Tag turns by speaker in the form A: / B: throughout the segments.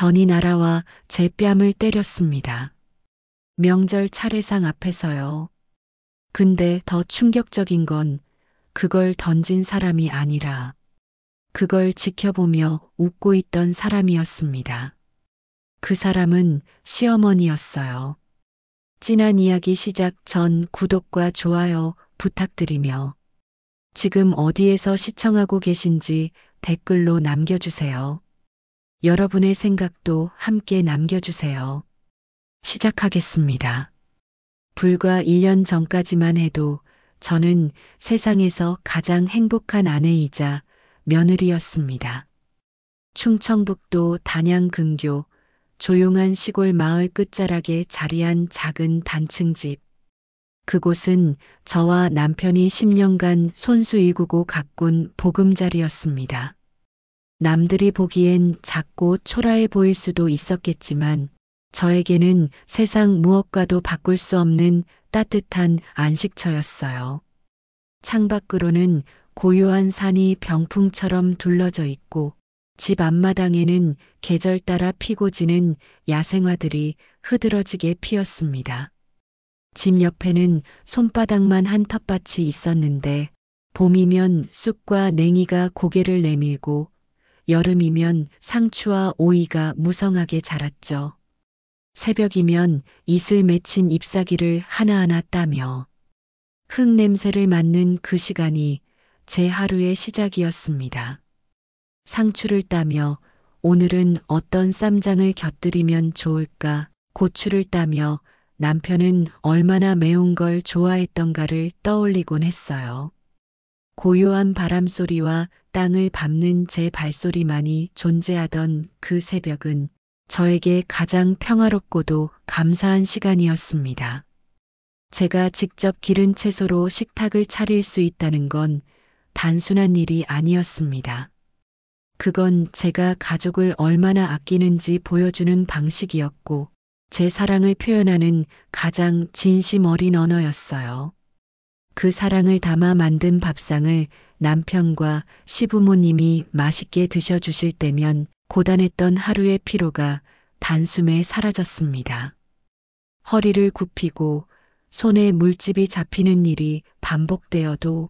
A: 전이 날아와 제 뺨을 때렸습니다. 명절 차례상 앞에서요. 근데 더 충격적인 건 그걸 던진 사람이 아니라 그걸 지켜보며 웃고 있던 사람이었습니다. 그 사람은 시어머니였어요. 진한 이야기 시작 전 구독과 좋아요 부탁드리며 지금 어디에서 시청하고 계신지 댓글로 남겨주세요. 여러분의 생각도 함께 남겨주세요. 시작하겠습니다. 불과 1년 전까지만 해도 저는 세상에서 가장 행복한 아내이자 며느리였습니다. 충청북도 단양 근교 조용한 시골 마을 끝자락에 자리한 작은 단층집. 그곳은 저와 남편이 10년간 손수 일구고 가꾼 보금자리였습니다. 남들이 보기엔 작고 초라해 보일 수도 있었겠지만 저에게는 세상 무엇과도 바꿀 수 없는 따뜻한 안식처였어요. 창밖으로는 고요한 산이 병풍처럼 둘러져 있고 집 앞마당에는 계절 따라 피고 지는 야생화들이 흐드러지게 피었습니다. 집 옆에는 손바닥만 한 텃밭이 있었는데 봄이면 쑥과 냉이가 고개를 내밀고 여름이면 상추와 오이가 무성하게 자랐죠. 새벽이면 이슬 맺힌 잎사귀를 하나하나 따며 흙 냄새를 맡는 그 시간이 제 하루의 시작이었습니다. 상추를 따며 오늘은 어떤 쌈장을 곁들이면 좋을까, 고추를 따며 남편은 얼마나 매운 걸 좋아했던가를 떠올리곤 했어요. 고요한 바람소리와 땅을 밟는 제 발소리만이 존재하던 그 새벽은 저에게 가장 평화롭고도 감사한 시간이었습니다. 제가 직접 기른 채소로 식탁을 차릴 수 있다는 건 단순한 일이 아니었습니다. 그건 제가 가족을 얼마나 아끼는지 보여주는 방식이었고 제 사랑을 표현하는 가장 진심 어린 언어였어요. 그 사랑을 담아 만든 밥상을 남편과 시부모님이 맛있게 드셔주실 때면 고단했던 하루의 피로가 단숨에 사라졌습니다. 허리를 굽히고 손에 물집이 잡히는 일이 반복되어도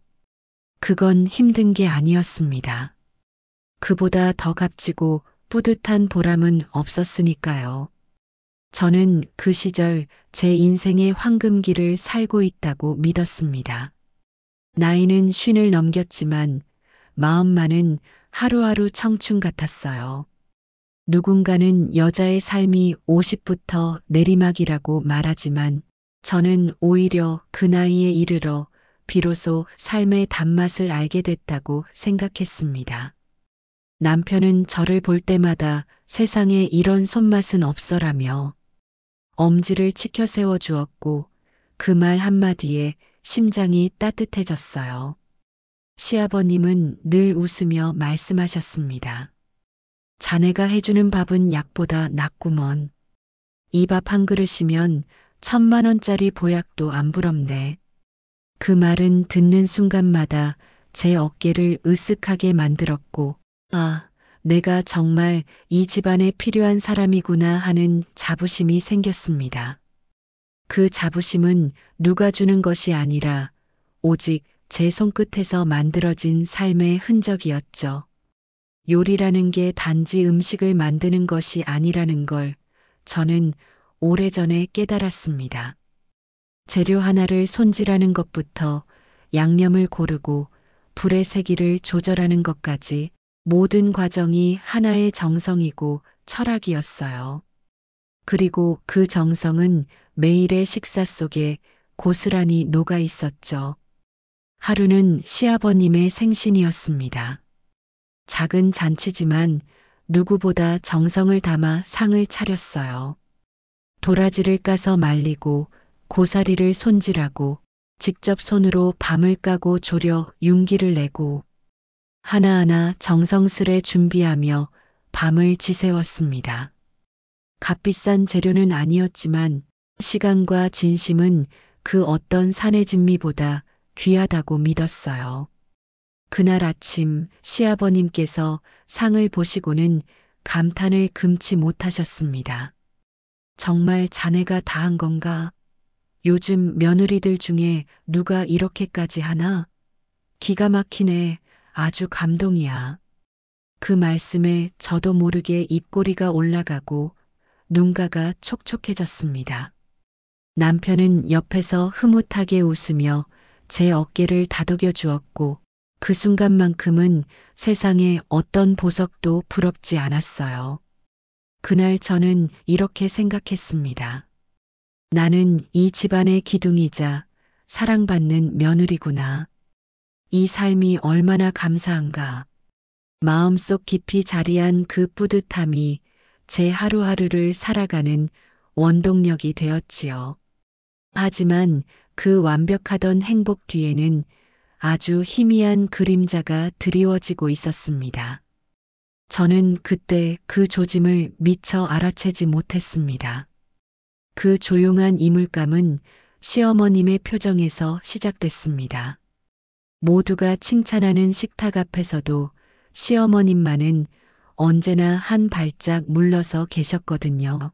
A: 그건 힘든 게 아니었습니다. 그보다 더 값지고 뿌듯한 보람은 없었으니까요. 저는 그 시절 제 인생의 황금기를 살고 있다고 믿었습니다. 나이는 50을 넘겼지만 마음만은 하루하루 청춘 같았어요. 누군가는 여자의 삶이 50부터 내리막이라고 말하지만 저는 오히려 그 나이에 이르러 비로소 삶의 단맛을 알게 됐다고 생각했습니다. 남편은 저를 볼 때마다 세상에 이런 손맛은 없어라며 엄지를 치켜 세워 주었고 그 말 한마디에 심장이 따뜻해졌어요. 시아버님은 늘 웃으며 말씀하셨습니다. 자네가 해주는 밥은 약보다 낫구먼. 이 밥 한 그릇이면 1000만 원짜리 보약도 안 부럽네. 그 말은 듣는 순간마다 제 어깨를 으쓱하게 만들었고 아, 내가 정말 이 집안에 필요한 사람이구나 하는 자부심이 생겼습니다. 그 자부심은 누가 주는 것이 아니라 오직 제 손끝에서 만들어진 삶의 흔적이었죠. 요리라는 게 단지 음식을 만드는 것이 아니라는 걸 저는 오래전에 깨달았습니다. 재료 하나를 손질하는 것부터 양념을 고르고 불의 세기를 조절하는 것까지 모든 과정이 하나의 정성이고 철학이었어요. 그리고 그 정성은 매일의 식사 속에 고스란히 녹아 있었죠. 하루는 시아버님의 생신이었습니다. 작은 잔치지만 누구보다 정성을 담아 상을 차렸어요. 도라지를 까서 말리고 고사리를 손질하고 직접 손으로 밤을 까고 졸여 윤기를 내고 하나하나 정성스레 준비하며 밤을 지새웠습니다. 값비싼 재료는 아니었지만 시간과 진심은 그 어떤 산의 진미보다 귀하다고 믿었어요. 그날 아침 시아버님께서 상을 보시고는 감탄을 금치 못하셨습니다. 정말 자네가 다 한 건가? 요즘 며느리들 중에 누가 이렇게까지 하나? 기가 막히네. 아주 감동이야. 그 말씀에 저도 모르게 입꼬리가 올라가고 눈가가 촉촉해졌습니다. 남편은 옆에서 흐뭇하게 웃으며 제 어깨를 다독여 주었고 그 순간만큼은 세상에 어떤 보석도 부럽지 않았어요. 그날 저는 이렇게 생각했습니다. 나는 이 집안의 기둥이자 사랑받는 며느리구나. 이 삶이 얼마나 감사한가. 마음속 깊이 자리한 그 뿌듯함이 제 하루하루를 살아가는 원동력이 되었지요. 하지만 그 완벽하던 행복 뒤에는 아주 희미한 그림자가 드리워지고 있었습니다. 저는 그때 그 조짐을 미처 알아채지 못했습니다. 그 조용한 이물감은 시어머님의 표정에서 시작됐습니다. 모두가 칭찬하는 식탁 앞에서도 시어머님만은 언제나 한 발짝 물러서 계셨거든요.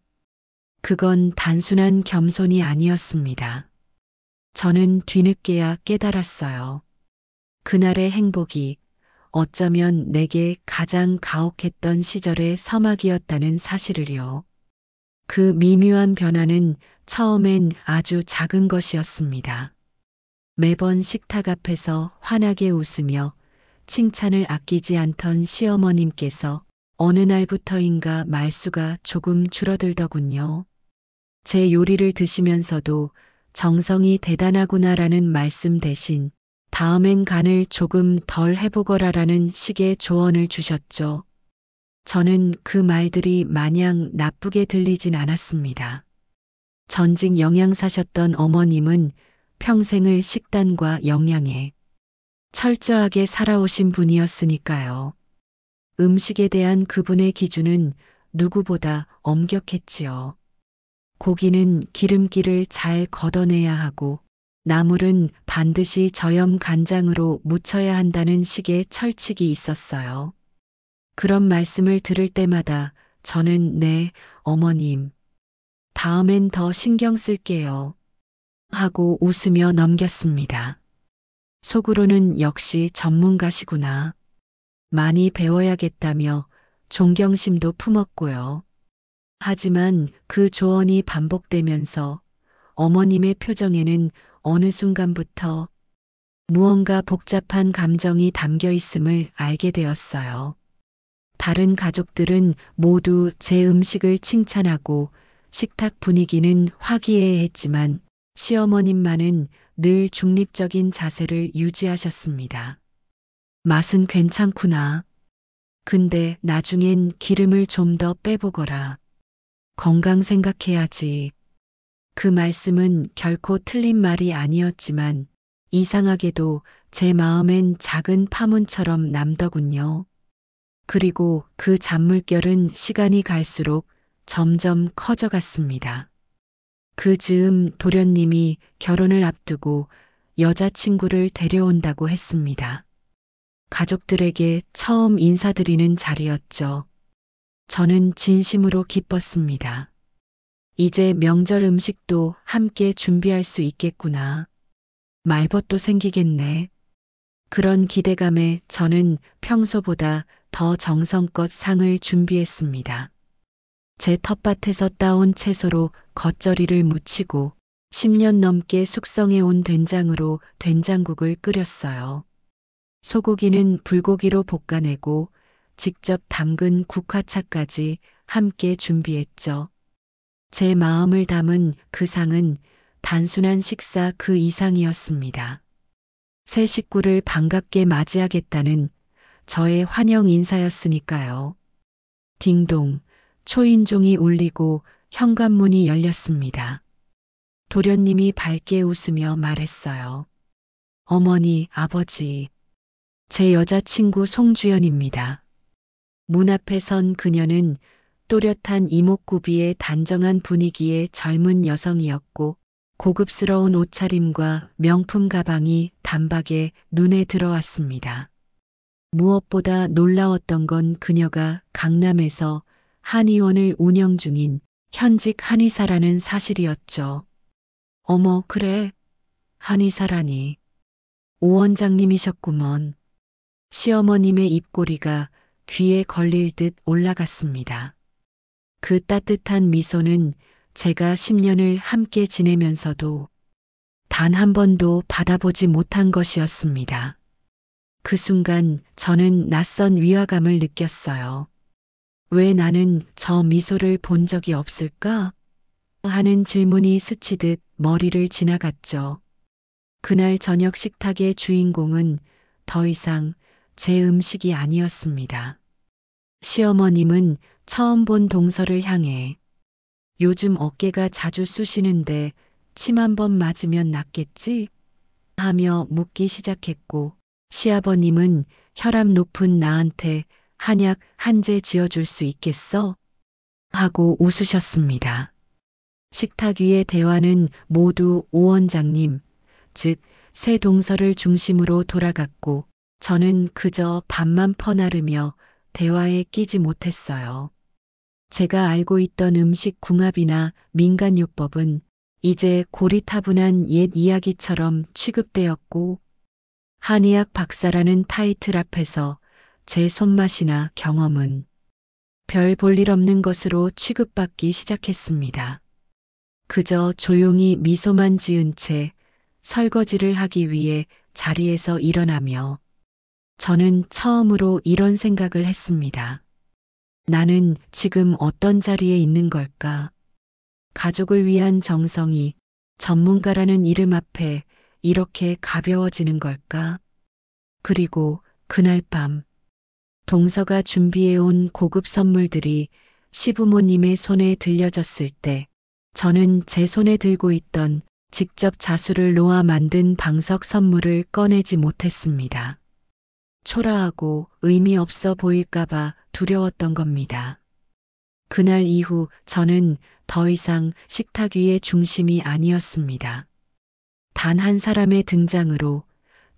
A: 그건 단순한 겸손이 아니었습니다. 저는 뒤늦게야 깨달았어요. 그날의 행복이 어쩌면 내게 가장 가혹했던 시절의 서막이었다는 사실을요. 그 미묘한 변화는 처음엔 아주 작은 것이었습니다. 매번 식탁 앞에서 환하게 웃으며 칭찬을 아끼지 않던 시어머님께서 어느 날부터인가 말수가 조금 줄어들더군요. 제 요리를 드시면서도 정성이 대단하구나라는 말씀 대신 다음엔 간을 조금 덜 해보거라라는 식의 조언을 주셨죠. 저는 그 말들이 마냥 나쁘게 들리진 않았습니다. 전직 영양사셨던 어머님은 평생을 식단과 영양에 철저하게 살아오신 분이었으니까요. 음식에 대한 그분의 기준은 누구보다 엄격했지요. 고기는 기름기를 잘 걷어내야 하고 나물은 반드시 저염 간장으로 무쳐야 한다는 식의 철칙이 있었어요. 그런 말씀을 들을 때마다 저는 네, 어머님, 다음엔 더 신경 쓸게요. 하고 웃으며 넘겼습니다. 속으로는 역시 전문가시구나. 많이 배워야겠다며 존경심도 품었고요. 하지만 그 조언이 반복되면서 어머님의 표정에는 어느 순간부터 무언가 복잡한 감정이 담겨 있음을 알게 되었어요. 다른 가족들은 모두 제 음식을 칭찬하고 식탁 분위기는 화기애애했지만 시어머님만은 늘 중립적인 자세를 유지하셨습니다. 맛은 괜찮구나. 근데 나중엔 기름을 좀 더 빼보거라. 건강 생각해야지. 그 말씀은 결코 틀린 말이 아니었지만 이상하게도 제 마음엔 작은 파문처럼 남더군요. 그리고 그 잔물결은 시간이 갈수록 점점 커져갔습니다. 그 즈음 도련님이 결혼을 앞두고 여자친구를 데려온다고 했습니다. 가족들에게 처음 인사드리는 자리였죠. 저는 진심으로 기뻤습니다. 이제 명절 음식도 함께 준비할 수 있겠구나. 말벗도 생기겠네. 그런 기대감에 저는 평소보다 더 정성껏 상을 준비했습니다. 제 텃밭에서 따온 채소로 겉절이를 무치고 10년 넘게 숙성해온 된장으로 된장국을 끓였어요. 소고기는 불고기로 볶아내고 직접 담근 국화차까지 함께 준비했죠. 제 마음을 담은 그 상은 단순한 식사 그 이상이었습니다. 새 식구를 반갑게 맞이하겠다는 저의 환영 인사였으니까요. 딩동, 초인종이 울리고 현관문이 열렸습니다. 도련님이 밝게 웃으며 말했어요. 어머니, 아버지, 제 여자친구 송주연입니다. 문 앞에 선 그녀는 또렷한 이목구비의 단정한 분위기의 젊은 여성이었고 고급스러운 옷차림과 명품 가방이 단박에 눈에 들어왔습니다. 무엇보다 놀라웠던 건 그녀가 강남에서 한의원을 운영 중인 현직 한의사라는 사실이었죠. 어머, 그래. 한의사라니. 오 원장님이셨구먼. 시어머님의 입꼬리가 귀에 걸릴 듯 올라갔습니다. 그 따뜻한 미소는 제가 10년을 함께 지내면서도 단 한 번도 받아보지 못한 것이었습니다. 그 순간 저는 낯선 위화감을 느꼈어요. 왜 나는 저 미소를 본 적이 없을까? 하는 질문이 스치듯 머리를 지나갔죠. 그날 저녁 식탁의 주인공은 더 이상 제 음식이 아니었습니다. 시어머님은 처음 본 동서를 향해 요즘 어깨가 자주 쑤시는데 침 한 번 맞으면 낫겠지? 하며 묻기 시작했고, 시아버님은 혈압 높은 나한테 한약 한 제 지어줄 수 있겠어? 하고 웃으셨습니다. 식탁 위의 대화는 모두 오 원장님, 즉 새 동서를 중심으로 돌아갔고 저는 그저 밥만 퍼나르며 대화에 끼지 못했어요. 제가 알고 있던 음식 궁합이나 민간요법은 이제 고리타분한 옛 이야기처럼 취급되었고 한의학 박사라는 타이틀 앞에서 제 손맛이나 경험은 별 볼 일 없는 것으로 취급받기 시작했습니다. 그저 조용히 미소만 지은 채 설거지를 하기 위해 자리에서 일어나며 저는 처음으로 이런 생각을 했습니다. 나는 지금 어떤 자리에 있는 걸까? 가족을 위한 정성이 전문가라는 이름 앞에 이렇게 가벼워지는 걸까? 그리고 그날 밤 동서가 준비해온 고급 선물들이 시부모님의 손에 들려졌을 때 저는 제 손에 들고 있던 직접 자수를 놓아 만든 방석 선물을 꺼내지 못했습니다. 초라하고 의미 없어 보일까봐 두려웠던 겁니다. 그날 이후 저는 더 이상 식탁 위의 중심이 아니었습니다. 단 한 사람의 등장으로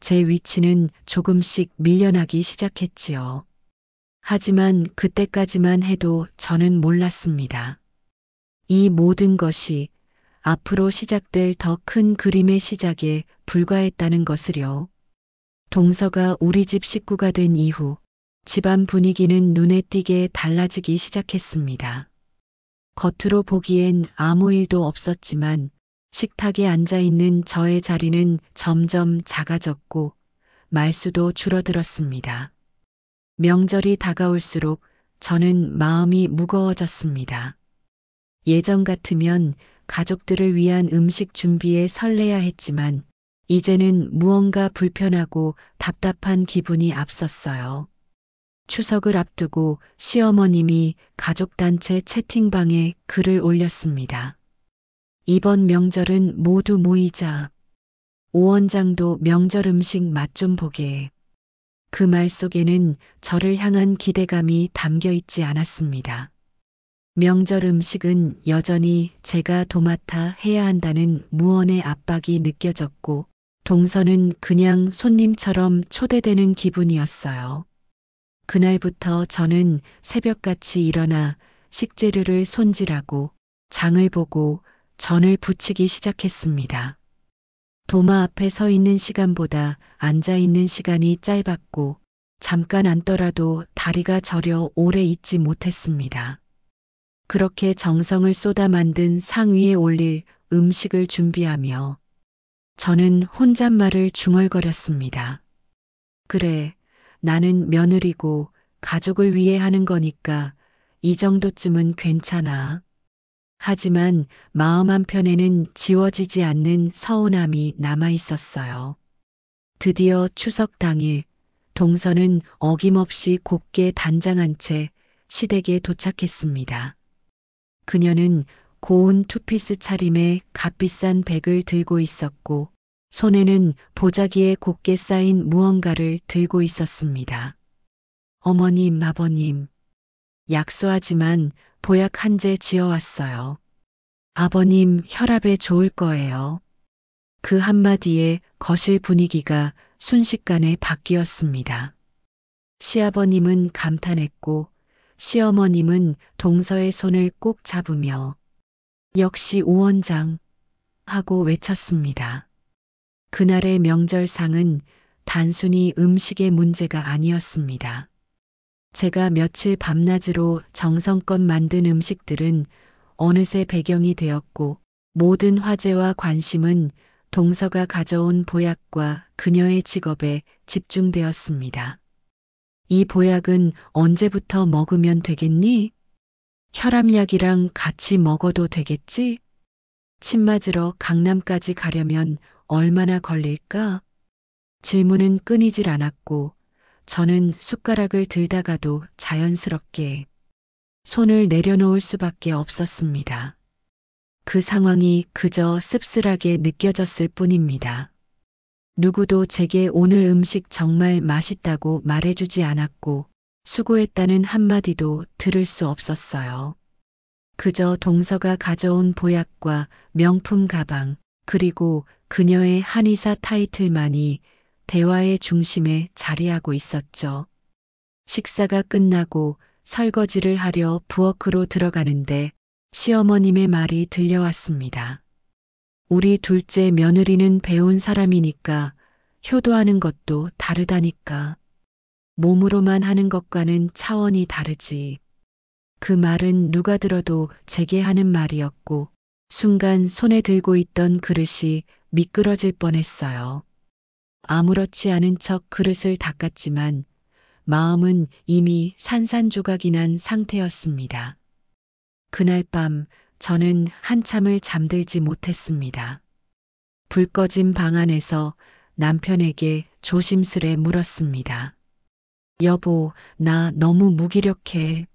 A: 제 위치는 조금씩 밀려나기 시작했지요. 하지만 그때까지만 해도 저는 몰랐습니다. 이 모든 것이 앞으로 시작될 더 큰 그림의 시작에 불과했다는 것을요. 동서가 우리 집 식구가 된 이후 집안 분위기는 눈에 띄게 달라지기 시작했습니다. 겉으로 보기엔 아무 일도 없었지만 식탁에 앉아 있는 저의 자리는 점점 작아졌고 말수도 줄어들었습니다. 명절이 다가올수록 저는 마음이 무거워졌습니다. 예전 같으면 가족들을 위한 음식 준비에 설레야 했지만 이제는 무언가 불편하고 답답한 기분이 앞섰어요. 추석을 앞두고 시어머님이 가족단체 채팅방에 글을 올렸습니다. 이번 명절은 모두 모이자. 오 원장도 명절 음식 맛 좀 보게. 그 말 속에는 저를 향한 기대감이 담겨 있지 않았습니다. 명절 음식은 여전히 제가 도맡아 해야 한다는 무언의 압박이 느껴졌고 동서는 그냥 손님처럼 초대되는 기분이었어요. 그날부터 저는 새벽같이 일어나 식재료를 손질하고 장을 보고 전을 부치기 시작했습니다. 도마 앞에 서 있는 시간보다 앉아 있는 시간이 짧았고 잠깐 앉더라도 다리가 저려 오래 있지 못했습니다. 그렇게 정성을 쏟아 만든 상 위에 올릴 음식을 준비하며 저는 혼잣말을 중얼거렸습니다. 그래, 나는 며느리고 가족을 위해 하는 거니까 이 정도쯤은 괜찮아. 하지만 마음 한편에는 지워지지 않는 서운함이 남아 있었어요. 드디어 추석 당일 동서는 어김없이 곱게 단장한 채 시댁에 도착했습니다. 그녀는 고운 투피스 차림에 값비싼 백을 들고 있었고 손에는 보자기에 곱게 쌓인 무언가를 들고 있었습니다. 어머님, 아버님, 약소하지만 보약 한 제 지어왔어요. 아버님 혈압에 좋을 거예요. 그 한마디에 거실 분위기가 순식간에 바뀌었습니다. 시아버님은 감탄했고 시어머님은 동서의 손을 꼭 잡으며 역시 오 원장 하고 외쳤습니다. 그날의 명절상은 단순히 음식의 문제가 아니었습니다. 제가 며칠 밤낮으로 정성껏 만든 음식들은 어느새 배경이 되었고 모든 화제와 관심은 동서가 가져온 보약과 그녀의 직업에 집중되었습니다. 이 보약은 언제부터 먹으면 되겠니? 혈압약이랑 같이 먹어도 되겠지? 침 맞으러 강남까지 가려면 얼마나 걸릴까? 질문은 끊이질 않았고 저는 숟가락을 들다가도 자연스럽게 손을 내려놓을 수밖에 없었습니다. 그 상황이 그저 씁쓸하게 느껴졌을 뿐입니다. 누구도 제게 오늘 음식 정말 맛있다고 말해주지 않았고 수고했다는 한마디도 들을 수 없었어요. 그저 동서가 가져온 보약과 명품 가방 그리고 그녀의 한의사 타이틀만이 대화의 중심에 자리하고 있었죠. 식사가 끝나고 설거지를 하려 부엌으로 들어가는데 시어머님의 말이 들려왔습니다. 우리 둘째 며느리는 배운 사람이니까 효도하는 것도 다르다니까. 몸으로만 하는 것과는 차원이 다르지. 그 말은 누가 들어도 제게 하는 말이었고 순간 손에 들고 있던 그릇이 미끄러질 뻔했어요. 아무렇지 않은 척 그릇을 닦았지만 마음은 이미 산산조각이 난 상태였습니다. 그날 밤 저는 한참을 잠들지 못했습니다. 불 꺼진 방 안에서 남편에게 조심스레 물었습니다. 여보, 나 너무 무기력해.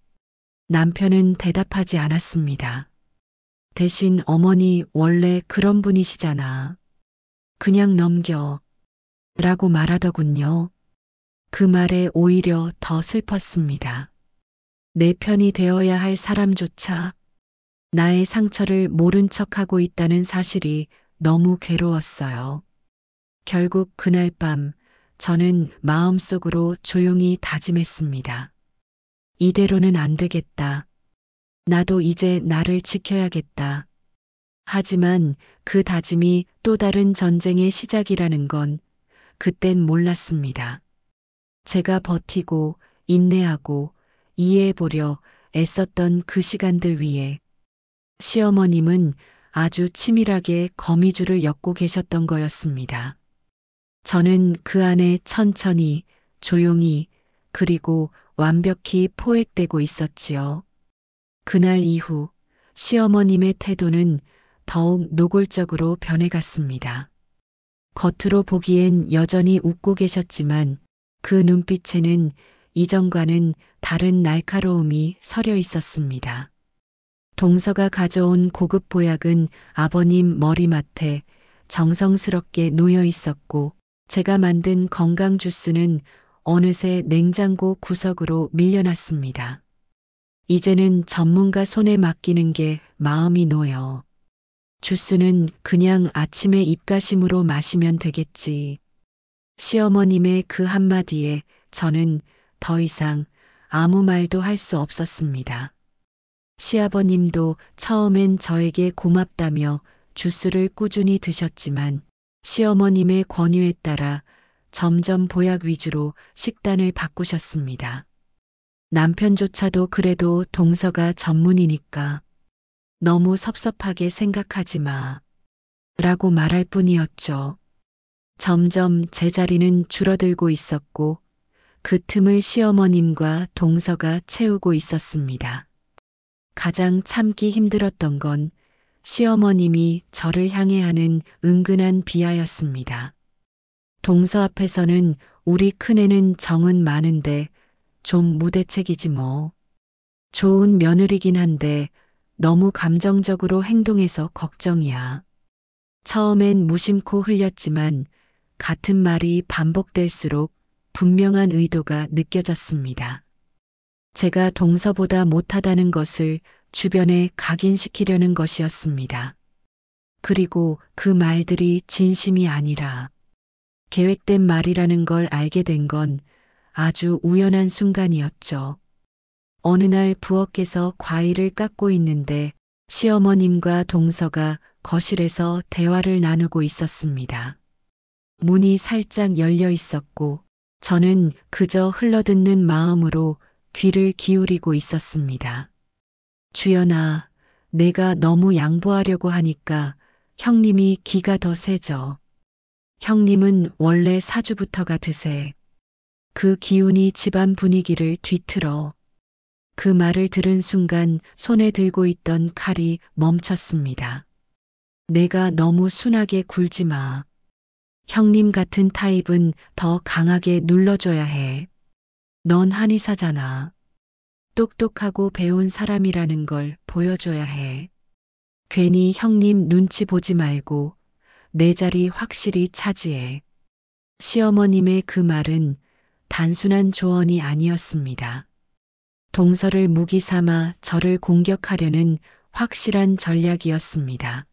A: 남편은 대답하지 않았습니다. 대신 어머니 원래 그런 분이시잖아. 그냥 넘겨. 라고 말하더군요. 그 말에 오히려 더 슬펐습니다. 내 편이 되어야 할 사람조차 나의 상처를 모른 척하고 있다는 사실이 너무 괴로웠어요. 결국 그날 밤 저는 마음속으로 조용히 다짐했습니다. 이대로는 안 되겠다. 나도 이제 나를 지켜야겠다. 하지만 그 다짐이 또 다른 전쟁의 시작이라는 건 그땐 몰랐습니다. 제가 버티고 인내하고 이해해보려 애썼던 그 시간들 위에 시어머님은 아주 치밀하게 거미줄을 엮고 계셨던 거였습니다. 저는 그 안에 천천히, 조용히, 그리고 완벽히 포획되고 있었지요. 그날 이후 시어머님의 태도는 더욱 노골적으로 변해갔습니다. 겉으로 보기엔 여전히 웃고 계셨지만 그 눈빛에는 이전과는 다른 날카로움이 서려 있었습니다. 동서가 가져온 고급 보약은 아버님 머리맡에 정성스럽게 놓여 있었고 제가 만든 건강 주스는 어느새 냉장고 구석으로 밀려났습니다. 이제는 전문가 손에 맡기는 게 마음이 놓여. 주스는 그냥 아침에 입가심으로 마시면 되겠지. 시어머님의 그 한마디에 저는 더 이상 아무 말도 할 수 없었습니다. 시아버님도 처음엔 저에게 고맙다며 주스를 꾸준히 드셨지만 시어머님의 권유에 따라 점점 보약 위주로 식단을 바꾸셨습니다. 남편조차도 그래도 동서가 전문이니까 너무 섭섭하게 생각하지 마. 라고 말할 뿐이었죠. 점점 제 자리는 줄어들고 있었고 그 틈을 시어머님과 동서가 채우고 있었습니다. 가장 참기 힘들었던 건 시어머님이 저를 향해 하는 은근한 비하였습니다. 동서 앞에서는 우리 큰애는 정은 많은데 좀 무대책이지 뭐. 좋은 며느리긴 한데 너무 감정적으로 행동해서 걱정이야. 처음엔 무심코 흘렸지만 같은 말이 반복될수록 분명한 의도가 느껴졌습니다. 제가 동서보다 못하다는 것을 주변에 각인시키려는 것이었습니다. 그리고 그 말들이 진심이 아니라 계획된 말이라는 걸 알게 된 건 아주 우연한 순간이었죠. 어느 날 부엌에서 과일을 깎고 있는데 시어머님과 동서가 거실에서 대화를 나누고 있었습니다. 문이 살짝 열려 있었고 저는 그저 흘러듣는 마음으로 귀를 기울이고 있었습니다. 주연아, 내가 너무 양보하려고 하니까 형님이 기가 더 세져. 형님은 원래 사주부터가 드세. 그 기운이 집안 분위기를 뒤틀어. 그 말을 들은 순간 손에 들고 있던 칼이 멈췄습니다. 내가 너무 순하게 굴지 마. 형님 같은 타입은 더 강하게 눌러줘야 해. 넌 한의사잖아. 똑똑하고 배운 사람이라는 걸 보여줘야 해. 괜히 형님 눈치 보지 말고 내 자리 확실히 차지해. 시어머님의 그 말은 단순한 조언이 아니었습니다. 동서를 무기 삼아 저를 공격하려는 확실한 전략이었습니다.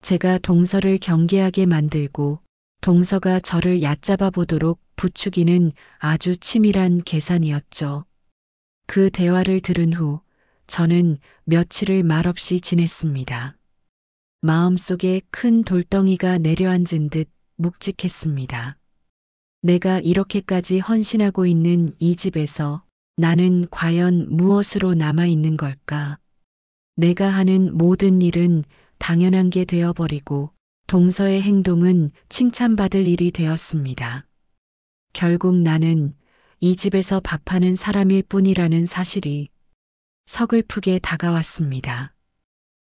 A: 제가 동서를 경계하게 만들고 동서가 저를 얕잡아 보도록 부추기는 아주 치밀한 계산이었죠. 그 대화를 들은 후 저는 며칠을 말없이 지냈습니다. 마음속에 큰 돌덩이가 내려앉은 듯 묵직했습니다. 내가 이렇게까지 헌신하고 있는 이 집에서 나는 과연 무엇으로 남아 있는 걸까? 내가 하는 모든 일은 당연한 게 되어버리고 동서의 행동은 칭찬받을 일이 되었습니다. 결국 나는 이 집에서 밥하는 사람일 뿐이라는 사실이 서글프게 다가왔습니다.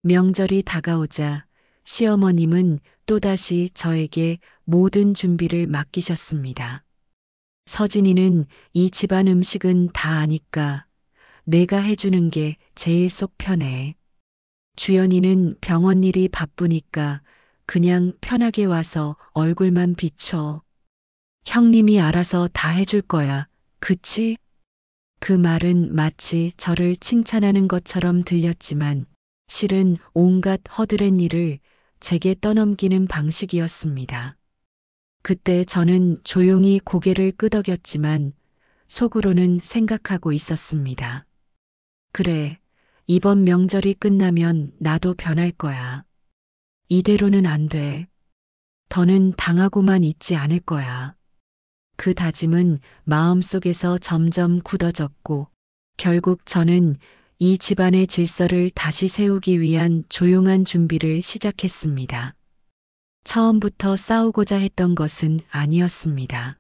A: 명절이 다가오자 시어머님은 또다시 저에게 모든 준비를 맡기셨습니다. 서진이는 이 집안 음식은 다 아니까 내가 해주는 게 제일 속 편해. 주연이는 병원 일이 바쁘니까 그냥 편하게 와서 얼굴만 비춰. 형님이 알아서 다 해줄 거야. 그치? 그 말은 마치 저를 칭찬하는 것처럼 들렸지만 실은 온갖 허드렛 일을 제게 떠넘기는 방식이었습니다. 그때 저는 조용히 고개를 끄덕였지만 속으로는 생각하고 있었습니다. 그래, 이번 명절이 끝나면 나도 변할 거야. 이대로는 안 돼. 더는 당하고만 있지 않을 거야. 그 다짐은 마음속에서 점점 굳어졌고 결국 저는 이 집안의 질서를 다시 세우기 위한 조용한 준비를 시작했습니다. 처음부터 싸우고자 했던 것은 아니었습니다.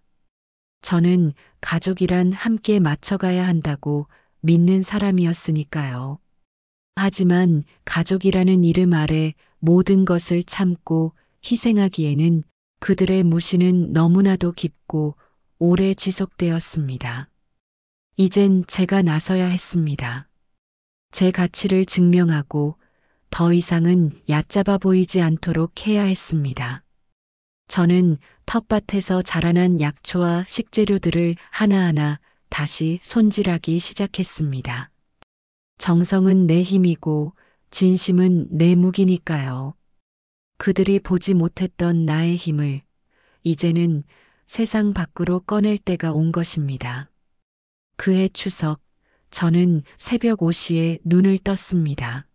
A: 저는 가족이란 함께 맞춰가야 한다고 믿는 사람이었으니까요. 하지만 가족이라는 이름 아래 모든 것을 참고 희생하기에는 그들의 무시는 너무나도 깊고 오래 지속되었습니다. 이젠 제가 나서야 했습니다. 제 가치를 증명하고 더 이상은 얕잡아 보이지 않도록 해야 했습니다. 저는 텃밭에서 자라난 약초와 식재료들을 하나하나 다시 손질하기 시작했습니다. 정성은 내 힘이고 진심은 내 무기니까요. 그들이 보지 못했던 나의 힘을 이제는 세상 밖으로 꺼낼 때가 온 것입니다. 그해 추석, 저는 새벽 5시에 눈을 떴습니다.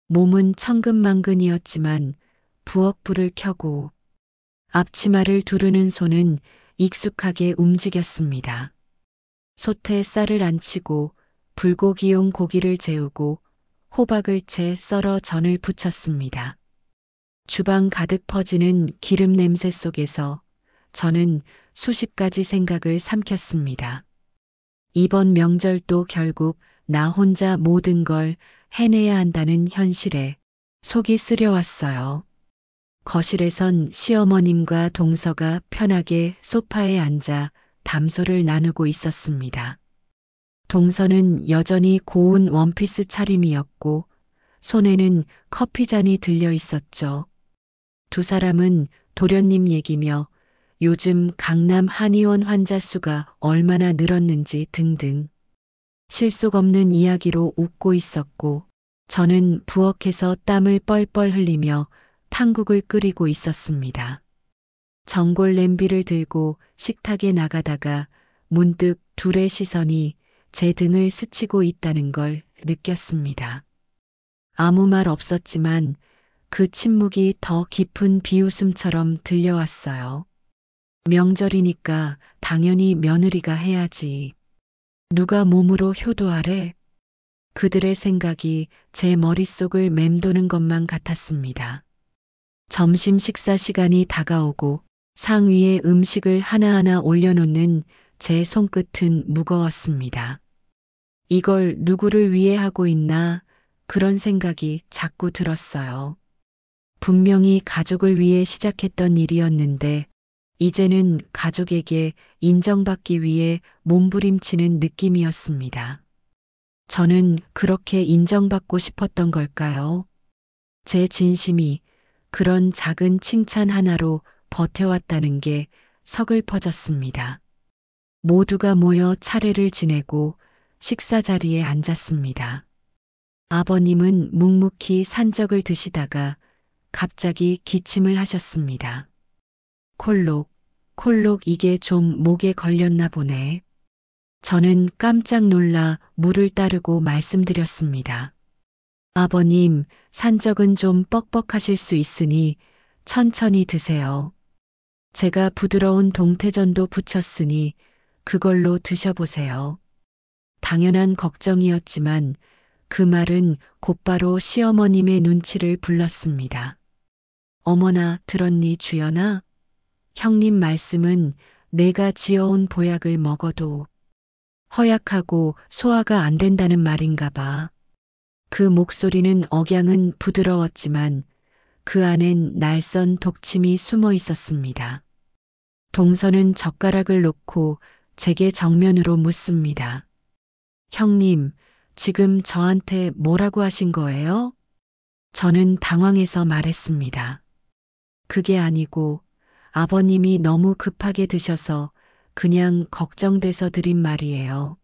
A: 몸은 천근만근이었지만 부엌불을 켜고 앞치마를 두르는 손은 익숙하게 움직였습니다. 솥에 쌀을 안치고 불고기용 고기를 재우고 호박을 채 썰어 전을 부쳤습니다. 주방 가득 퍼지는 기름 냄새 속에서 저는 수십 가지 생각을 삼켰습니다. 이번 명절도 결국 나 혼자 모든 걸 해내야 한다는 현실에 속이 쓰려왔어요. 거실에선 시어머님과 동서가 편하게 소파에 앉아 담소를 나누고 있었습니다. 동서는 여전히 고운 원피스 차림이었고 손에는 커피잔이 들려 있었죠. 두 사람은 도련님 얘기며 요즘 강남 한의원 환자 수가 얼마나 늘었는지 등등 실속 없는 이야기로 웃고 있었고 저는 부엌에서 땀을 뻘뻘 흘리며 탕국을 끓이고 있었습니다. 전골 냄비를 들고 식탁에 나가다가 문득 둘의 시선이 제 등을 스치고 있다는 걸 느꼈습니다. 아무 말 없었지만 그 침묵이 더 깊은 비웃음처럼 들려왔어요. 명절이니까 당연히 며느리가 해야지. 누가 몸으로 효도하래? 그들의 생각이 제 머릿속을 맴도는 것만 같았습니다. 점심 식사 시간이 다가오고 상 위에 음식을 하나하나 올려놓는 제 손끝은 무거웠습니다. 이걸 누구를 위해 하고 있나 그런 생각이 자꾸 들었어요. 분명히 가족을 위해 시작했던 일이었는데 이제는 가족에게 인정받기 위해 몸부림치는 느낌이었습니다. 저는 그렇게 인정받고 싶었던 걸까요? 제 진심이 그런 작은 칭찬 하나로 버텨왔다는 게 서글퍼졌습니다. 모두가 모여 차례를 지내고 식사 자리에 앉았습니다. 아버님은 묵묵히 산적을 드시다가 갑자기 기침을 하셨습니다. 콜록, 콜록 이게 좀 목에 걸렸나 보네. 저는 깜짝 놀라 물을 따르고 말씀드렸습니다. 아버님, 산적은 좀 뻑뻑하실 수 있으니 천천히 드세요. 제가 부드러운 동태전도 부쳤으니 그걸로 드셔보세요. 당연한 걱정이었지만 그 말은 곧바로 시어머님의 눈치를 불렀습니다. 어머나 들었니 주연아? 형님 말씀은 내가 지어온 보약을 먹어도 허약하고 소화가 안 된다는 말인가 봐. 그 목소리는 억양은 부드러웠지만 그 안엔 날선 독침이 숨어 있었습니다. 동서는 젓가락을 놓고 제게 정면으로 묻습니다. 형님, 지금 저한테 뭐라고 하신 거예요? 저는 당황해서 말했습니다. 그게 아니고 아버님이 너무 급하게 드셔서 그냥 걱정돼서 드린 말이에요.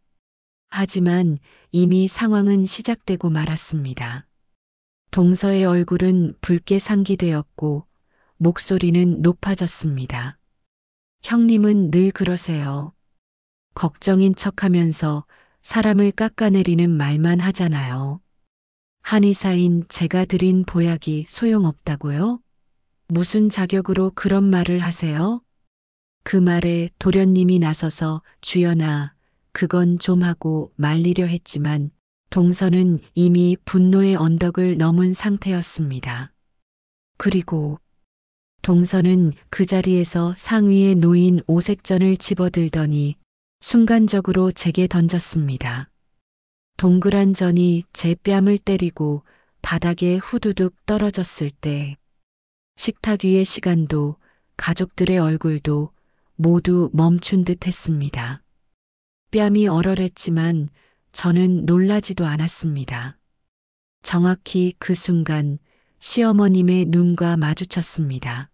A: 하지만 이미 상황은 시작되고 말았습니다. 동서의 얼굴은 붉게 상기되었고 목소리는 높아졌습니다. 형님은 늘 그러세요. 걱정인 척하면서 사람을 깎아내리는 말만 하잖아요. 한의사인 제가 드린 보약이 소용없다고요? 무슨 자격으로 그런 말을 하세요? 그 말에 도련님이 나서서 주연아, 그건 좀 하고 말리려 했지만 동서는 이미 분노의 언덕을 넘은 상태였습니다. 그리고 동서는 그 자리에서 상위에 놓인 오색전을 집어들더니 순간적으로 제게 던졌습니다. 동그란 전이 제 뺨을 때리고 바닥에 후두둑 떨어졌을 때 식탁 위의 시간도 가족들의 얼굴도 모두 멈춘 듯 했습니다. 뺨이 얼얼했지만 저는 놀라지도 않았습니다. 정확히 그 순간 시어머님의 눈과 마주쳤습니다.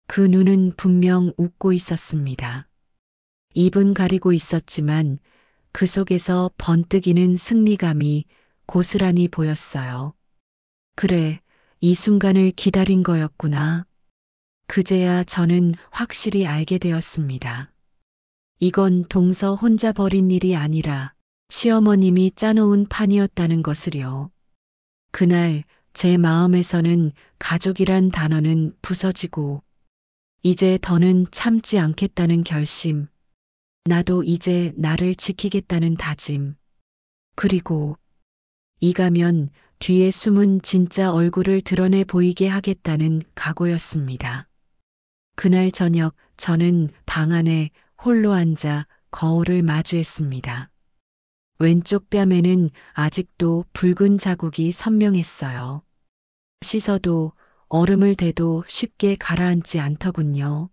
A: 그 눈은 분명 웃고 있었습니다. 입은 가리고 있었지만 그 속에서 번뜩이는 승리감이 고스란히 보였어요. 그래, 이 순간을 기다린 거였구나. 그제야 저는 확실히 알게 되었습니다. 이건 동서 혼자 벌인 일이 아니라 시어머님이 짜놓은 판이었다는 것을요. 그날 제 마음에서는 가족이란 단어는 부서지고 이제 더는 참지 않겠다는 결심, 나도 이제 나를 지키겠다는 다짐, 그리고 이가면 뒤에 숨은 진짜 얼굴을 드러내 보이게 하겠다는 각오였습니다. 그날 저녁 저는 방 안에 홀로 앉아 거울을 마주했습니다. 왼쪽 뺨에는 아직도 붉은 자국이 선명했어요. 씻어도 얼음을 대도 쉽게 가라앉지 않더군요.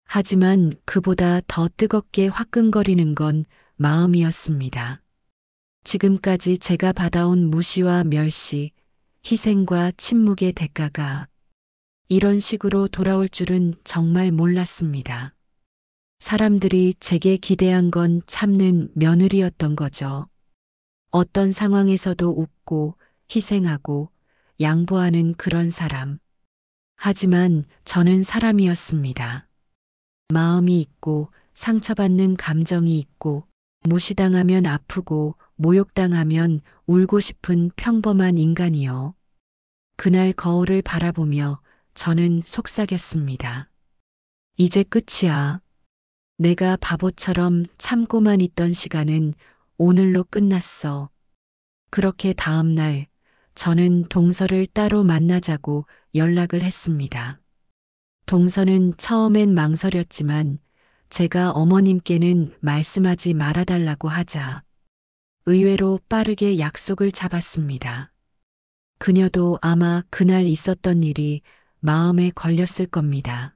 A: 하지만 그보다 더 뜨겁게 화끈거리는 건 마음이었습니다. 지금까지 제가 받아온 무시와 멸시, 희생과 침묵의 대가가 이런 식으로 돌아올 줄은 정말 몰랐습니다. 사람들이 제게 기대한 건 참는 며느리였던 거죠. 어떤 상황에서도 웃고 희생하고 양보하는 그런 사람. 하지만 저는 사람이었습니다. 마음이 있고 상처받는 감정이 있고 무시당하면 아프고 모욕당하면 울고 싶은 평범한 인간이요. 그날 거울을 바라보며 저는 속삭였습니다. 이제 끝이야. 내가 바보처럼 참고만 있던 시간은 오늘로 끝났어. 그렇게 다음 날 저는 동서를 따로 만나자고 연락을 했습니다. 동서는 처음엔 망설였지만 제가 어머님께는 말씀하지 말아달라고 하자 의외로 빠르게 약속을 잡았습니다. 그녀도 아마 그날 있었던 일이 마음에 걸렸을 겁니다.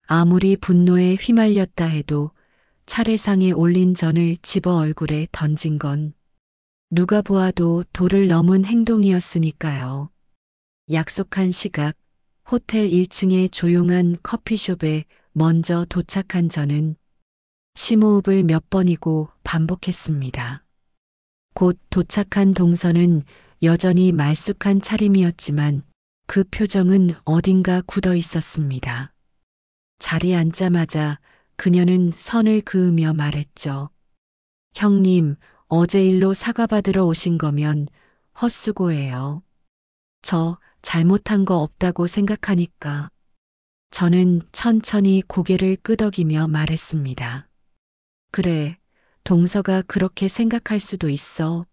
A: 아무리 분노에 휘말렸다 해도 차례상에 올린 전을 집어 얼굴에 던진 건 누가 보아도 도를 넘은 행동이었으니까요. 약속한 시각, 호텔 1층의 조용한 커피숍에 먼저 도착한 저는 심호흡을 몇 번이고 반복했습니다. 곧 도착한 동서는 여전히 말쑥한 차림이었지만 그 표정은 어딘가 굳어 있었습니다. 자리에 앉자마자 그녀는 선을 그으며 말했죠. 형님, 어제 일로 사과받으러 오신 거면 헛수고예요. 저 잘못한 거 없다고 생각하니까. 저는 천천히 고개를 끄덕이며 말했습니다. 그래, 동서가 그렇게 생각할 수도 있어.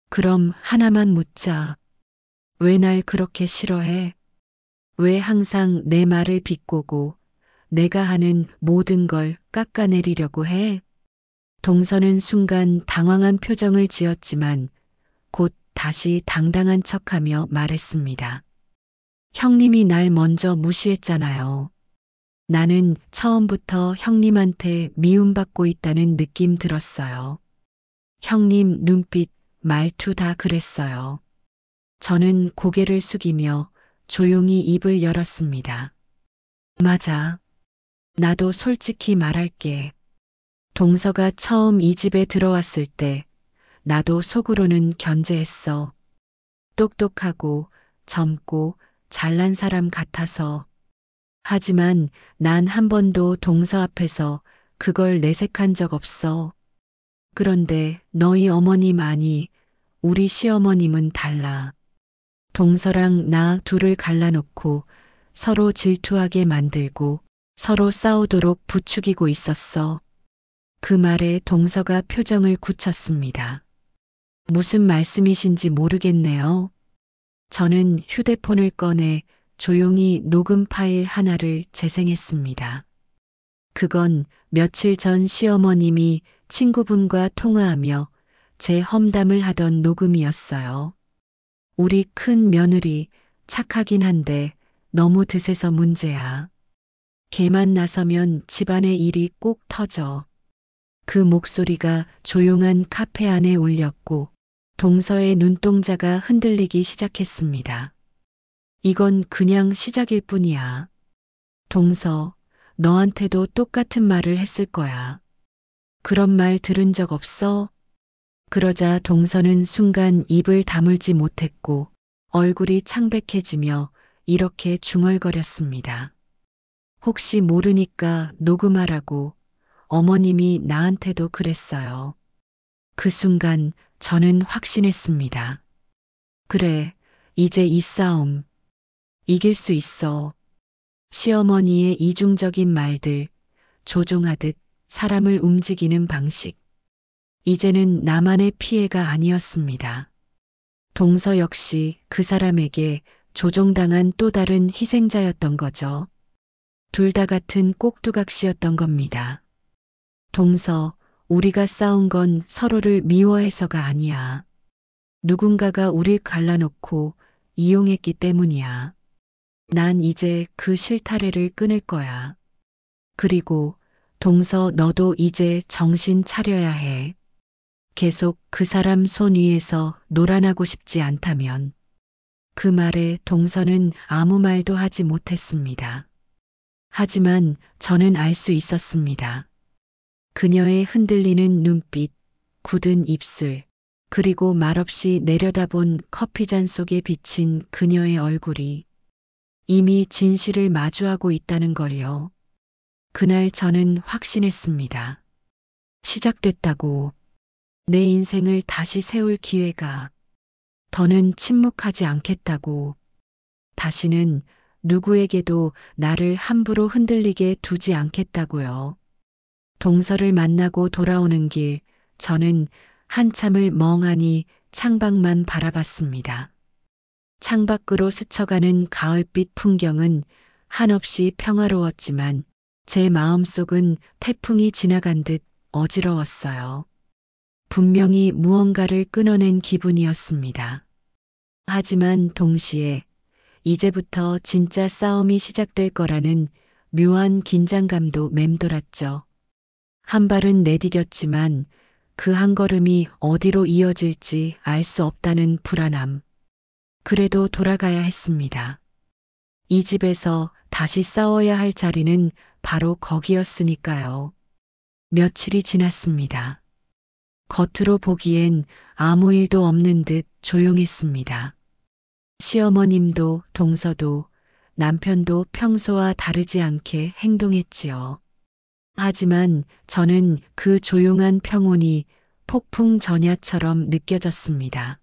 A: 그럼 하나만 묻자. 왜 날 그렇게 싫어해? 왜 항상 내 말을 비꼬고 내가 하는 모든 걸 깎아내리려고 해? 동서는 순간 당황한 표정을 지었지만 곧 다시 당당한 척하며 말했습니다. 형님이 날 먼저 무시했잖아요. 나는 처음부터 형님한테 미움받고 있다는 느낌 들었어요. 형님 눈빛, 말투 다 그랬어요. 저는 고개를 숙이며 조용히 입을 열었습니다. 맞아. 나도 솔직히 말할게. 동서가 처음 이 집에 들어왔을 때 나도 속으로는 견제했어. 똑똑하고 젊고 잘난 사람 같아서. 하지만 난 한 번도 동서 앞에서 그걸 내색한 적 없어. 그런데 너희 어머님 아니, 우리 시어머님은 달라. 동서랑 나 둘을 갈라놓고 서로 질투하게 만들고 서로 싸우도록 부추기고 있었어. 그 말에 동서가 표정을 굳혔습니다. 무슨 말씀이신지 모르겠네요. 저는 휴대폰을 꺼내 조용히 녹음 파일 하나를 재생했습니다. 그건 며칠 전 시어머님이 친구분과 통화하며 제 험담을 하던 녹음이었어요. 우리 큰 며느리 착하긴 한데 너무 드세서 문제야. 걔만 나서면 집안의 일이 꼭 터져. 그 목소리가 조용한 카페 안에 울렸고 동서의 눈동자가 흔들리기 시작했습니다. 이건 그냥 시작일 뿐이야. 동서, 너한테도 똑같은 말을 했을 거야. 그런 말 들은 적 없어? 그러자 동서는 순간 입을 다물지 못했고 얼굴이 창백해지며 이렇게 중얼거렸습니다. 혹시 모르니까 녹음하라고 어머님이 나한테도 그랬어요. 그 순간 저는 확신했습니다. 그래, 이제 이 싸움 이길 수 있어. 시어머니의 이중적인 말들, 조종하듯 사람을 움직이는 방식. 이제는 나만의 피해가 아니었습니다. 동서 역시 그 사람에게 조종당한 또 다른 희생자였던 거죠. 둘 다 같은 꼭두각시였던 겁니다. 동서, 우리가 싸운 건 서로를 미워해서가 아니야. 누군가가 우릴 갈라놓고 이용했기 때문이야. 난 이제 그 실타래를 끊을 거야. 그리고 동서 너도 이제 정신 차려야 해. 계속 그 사람 손 위에서 놀아나고 싶지 않다면. 그 말에 동서는 아무 말도 하지 못했습니다. 하지만 저는 알 수 있었습니다. 그녀의 흔들리는 눈빛, 굳은 입술, 그리고 말없이 내려다본 커피잔 속에 비친 그녀의 얼굴이 이미 진실을 마주하고 있다는 걸요. 그날 저는 확신했습니다. 시작됐다고. 내 인생을 다시 세울 기회가. 더는 침묵하지 않겠다고. 다시는 누구에게도 나를 함부로 흔들리게 두지 않겠다고요. 동서를 만나고 돌아오는 길, 저는 한참을 멍하니 창밖만 바라봤습니다. 창밖으로 스쳐가는 가을빛 풍경은 한없이 평화로웠지만 제 마음속은 태풍이 지나간 듯 어지러웠어요. 분명히 무언가를 끊어낸 기분이었습니다. 하지만 동시에 이제부터 진짜 싸움이 시작될 거라는 묘한 긴장감도 맴돌았죠. 한 발은 내디뎠지만 그 한 걸음이 어디로 이어질지 알 수 없다는 불안함. 그래도 돌아가야 했습니다. 이 집에서 다시 싸워야 할 자리는 바로 거기였으니까요. 며칠이 지났습니다. 겉으로 보기엔 아무 일도 없는 듯 조용했습니다. 시어머님도 동서도 남편도 평소와 다르지 않게 행동했지요. 하지만 저는 그 조용한 평온이 폭풍 전야처럼 느껴졌습니다.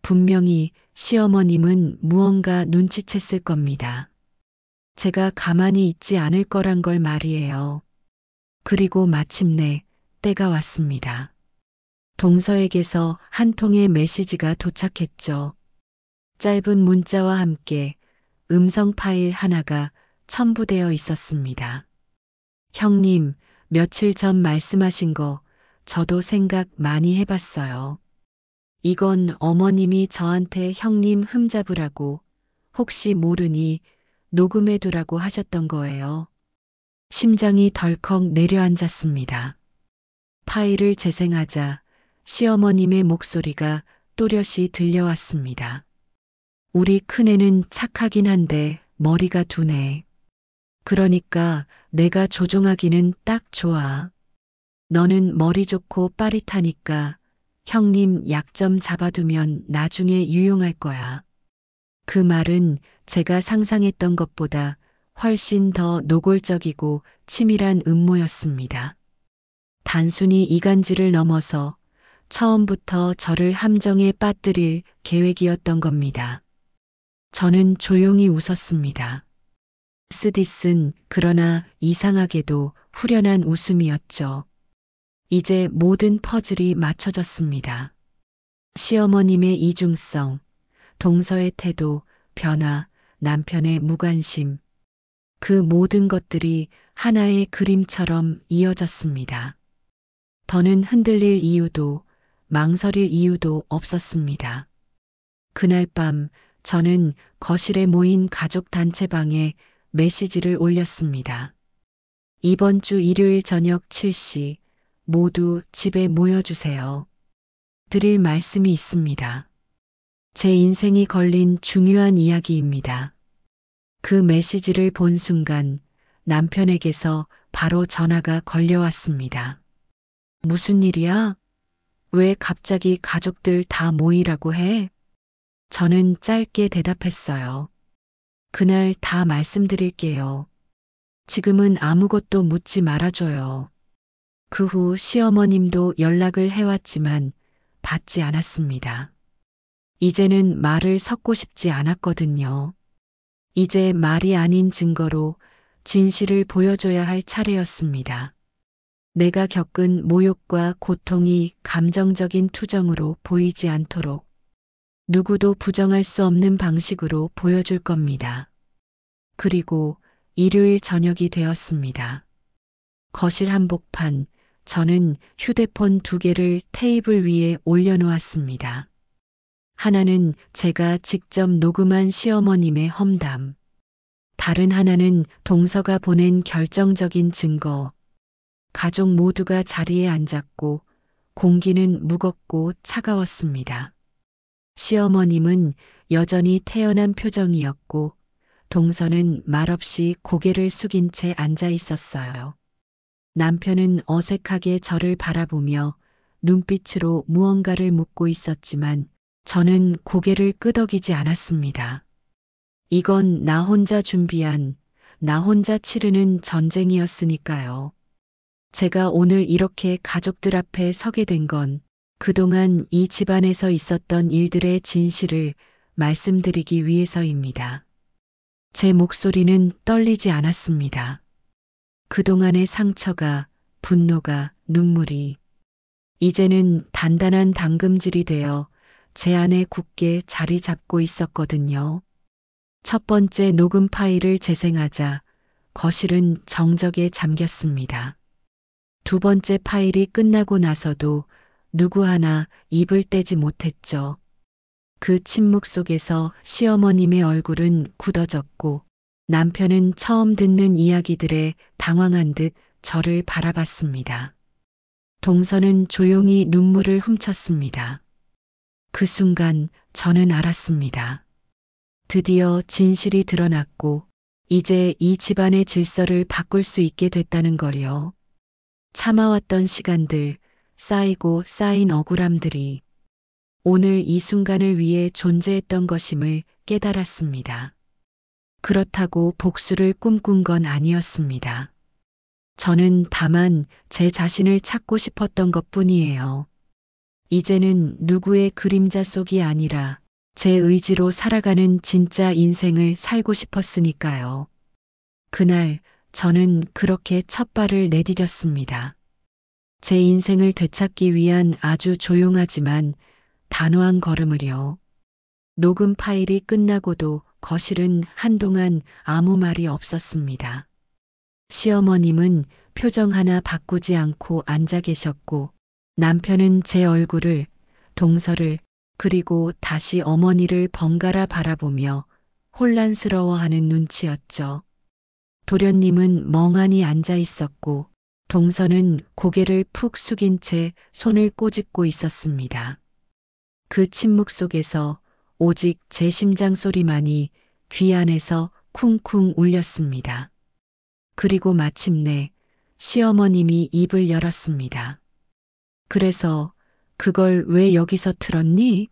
A: 분명히 시어머님은 무언가 눈치챘을 겁니다. 제가 가만히 있지 않을 거란 걸 말이에요. 그리고 마침내 때가 왔습니다. 동서에게서 한 통의 메시지가 도착했죠. 짧은 문자와 함께 음성 파일 하나가 첨부되어 있었습니다. 형님, 며칠 전 말씀하신 거 저도 생각 많이 해봤어요. 이건 어머님이 저한테 형님 흠잡으라고 혹시 모르니 녹음해두라고 하셨던 거예요. 심장이 덜컥 내려앉았습니다. 파일을 재생하자 시어머님의 목소리가 또렷이 들려왔습니다. 우리 큰애는 착하긴 한데 머리가 둔해. 그러니까 내가 조종하기는 딱 좋아. 너는 머리 좋고 빠릿하니까 형님 약 좀 잡아두면 나중에 유용할 거야. 그 말은 제가 상상했던 것보다 훨씬 더 노골적이고 치밀한 음모였습니다. 단순히 이간질을 넘어서 처음부터 저를 함정에 빠뜨릴 계획이었던 겁니다. 저는 조용히 웃었습니다. 쓰디쓴 그러나 이상하게도 후련한 웃음이었죠. 이제 모든 퍼즐이 맞춰졌습니다. 시어머님의 이중성, 동서의 태도, 변화, 남편의 무관심. 그 모든 것들이 하나의 그림처럼 이어졌습니다. 더는 흔들릴 이유도 망설일 이유도 없었습니다. 그날 밤 저는 거실에 모인 가족 단체방에 메시지를 올렸습니다. 이번 주 일요일 저녁 7시 모두 집에 모여주세요. 드릴 말씀이 있습니다. 제 인생이 걸린 중요한 이야기입니다. 그 메시지를 본 순간 남편에게서 바로 전화가 걸려왔습니다. 무슨 일이야? 왜 갑자기 가족들 다 모이라고 해? 저는 짧게 대답했어요. 그날 다 말씀드릴게요. 지금은 아무것도 묻지 말아줘요. 그 후 시어머님도 연락을 해왔지만 받지 않았습니다. 이제는 말을 섞고 싶지 않았거든요. 이제 말이 아닌 증거로 진실을 보여줘야 할 차례였습니다. 내가 겪은 모욕과 고통이 감정적인 투정으로 보이지 않도록 누구도 부정할 수 없는 방식으로 보여줄 겁니다. 그리고 일요일 저녁이 되었습니다. 거실 한복판, 저는 휴대폰 2개를 테이블 위에 올려놓았습니다. 하나는 제가 직접 녹음한 시어머님의 험담. 다른 하나는 동서가 보낸 결정적인 증거. 가족 모두가 자리에 앉았고 공기는 무겁고 차가웠습니다. 시어머님은 여전히 태연한 표정이었고 동서는 말없이 고개를 숙인 채 앉아 있었어요. 남편은 어색하게 저를 바라보며 눈빛으로 무언가를 묻고 있었지만 저는 고개를 끄덕이지 않았습니다. 이건 나 혼자 준비한, 나 혼자 치르는 전쟁이었으니까요. 제가 오늘 이렇게 가족들 앞에 서게 된 건 그동안 이 집안에서 있었던 일들의 진실을 말씀드리기 위해서입니다. 제 목소리는 떨리지 않았습니다. 그동안의 상처가, 분노가, 눈물이 이제는 단단한 당금질이 되어 제 안에 굳게 자리 잡고 있었거든요. 첫 번째 녹음 파일을 재생하자 거실은 정적에 잠겼습니다. 두 번째 파일이 끝나고 나서도 누구 하나 입을 떼지 못했죠. 그 침묵 속에서 시어머님의 얼굴은 굳어졌고 남편은 처음 듣는 이야기들에 당황한 듯 저를 바라봤습니다. 동서는 조용히 눈물을 훔쳤습니다. 그 순간 저는 알았습니다. 드디어 진실이 드러났고 이제 이 집안의 질서를 바꿀 수 있게 됐다는 걸요. 참아왔던 시간들, 쌓이고 쌓인 억울함들이 오늘 이 순간을 위해 존재했던 것임을 깨달았습니다. 그렇다고 복수를 꿈꾼 건 아니었습니다. 저는 다만 제 자신을 찾고 싶었던 것 뿐이에요. 이제는 누구의 그림자 속이 아니라 제 의지로 살아가는 진짜 인생을 살고 싶었으니까요. 그날 저는 그렇게 첫 발을 내디뎠습니다. 제 인생을 되찾기 위한 아주 조용하지만 단호한 걸음을요. 녹음 파일이 끝나고도 거실은 한동안 아무 말이 없었습니다. 시어머님은 표정 하나 바꾸지 않고 앉아 계셨고 남편은 제 얼굴을, 동서를, 그리고 다시 어머니를 번갈아 바라보며 혼란스러워하는 눈치였죠. 도련님은 멍하니 앉아 있었고 동서는 고개를 푹 숙인 채 손을 꼬집고 있었습니다. 그 침묵 속에서 오직 제 심장 소리만이 귀 안에서 쿵쿵 울렸습니다. 그리고 마침내 시어머님이 입을 열었습니다. 그래서 그걸 왜 여기서 틀었니?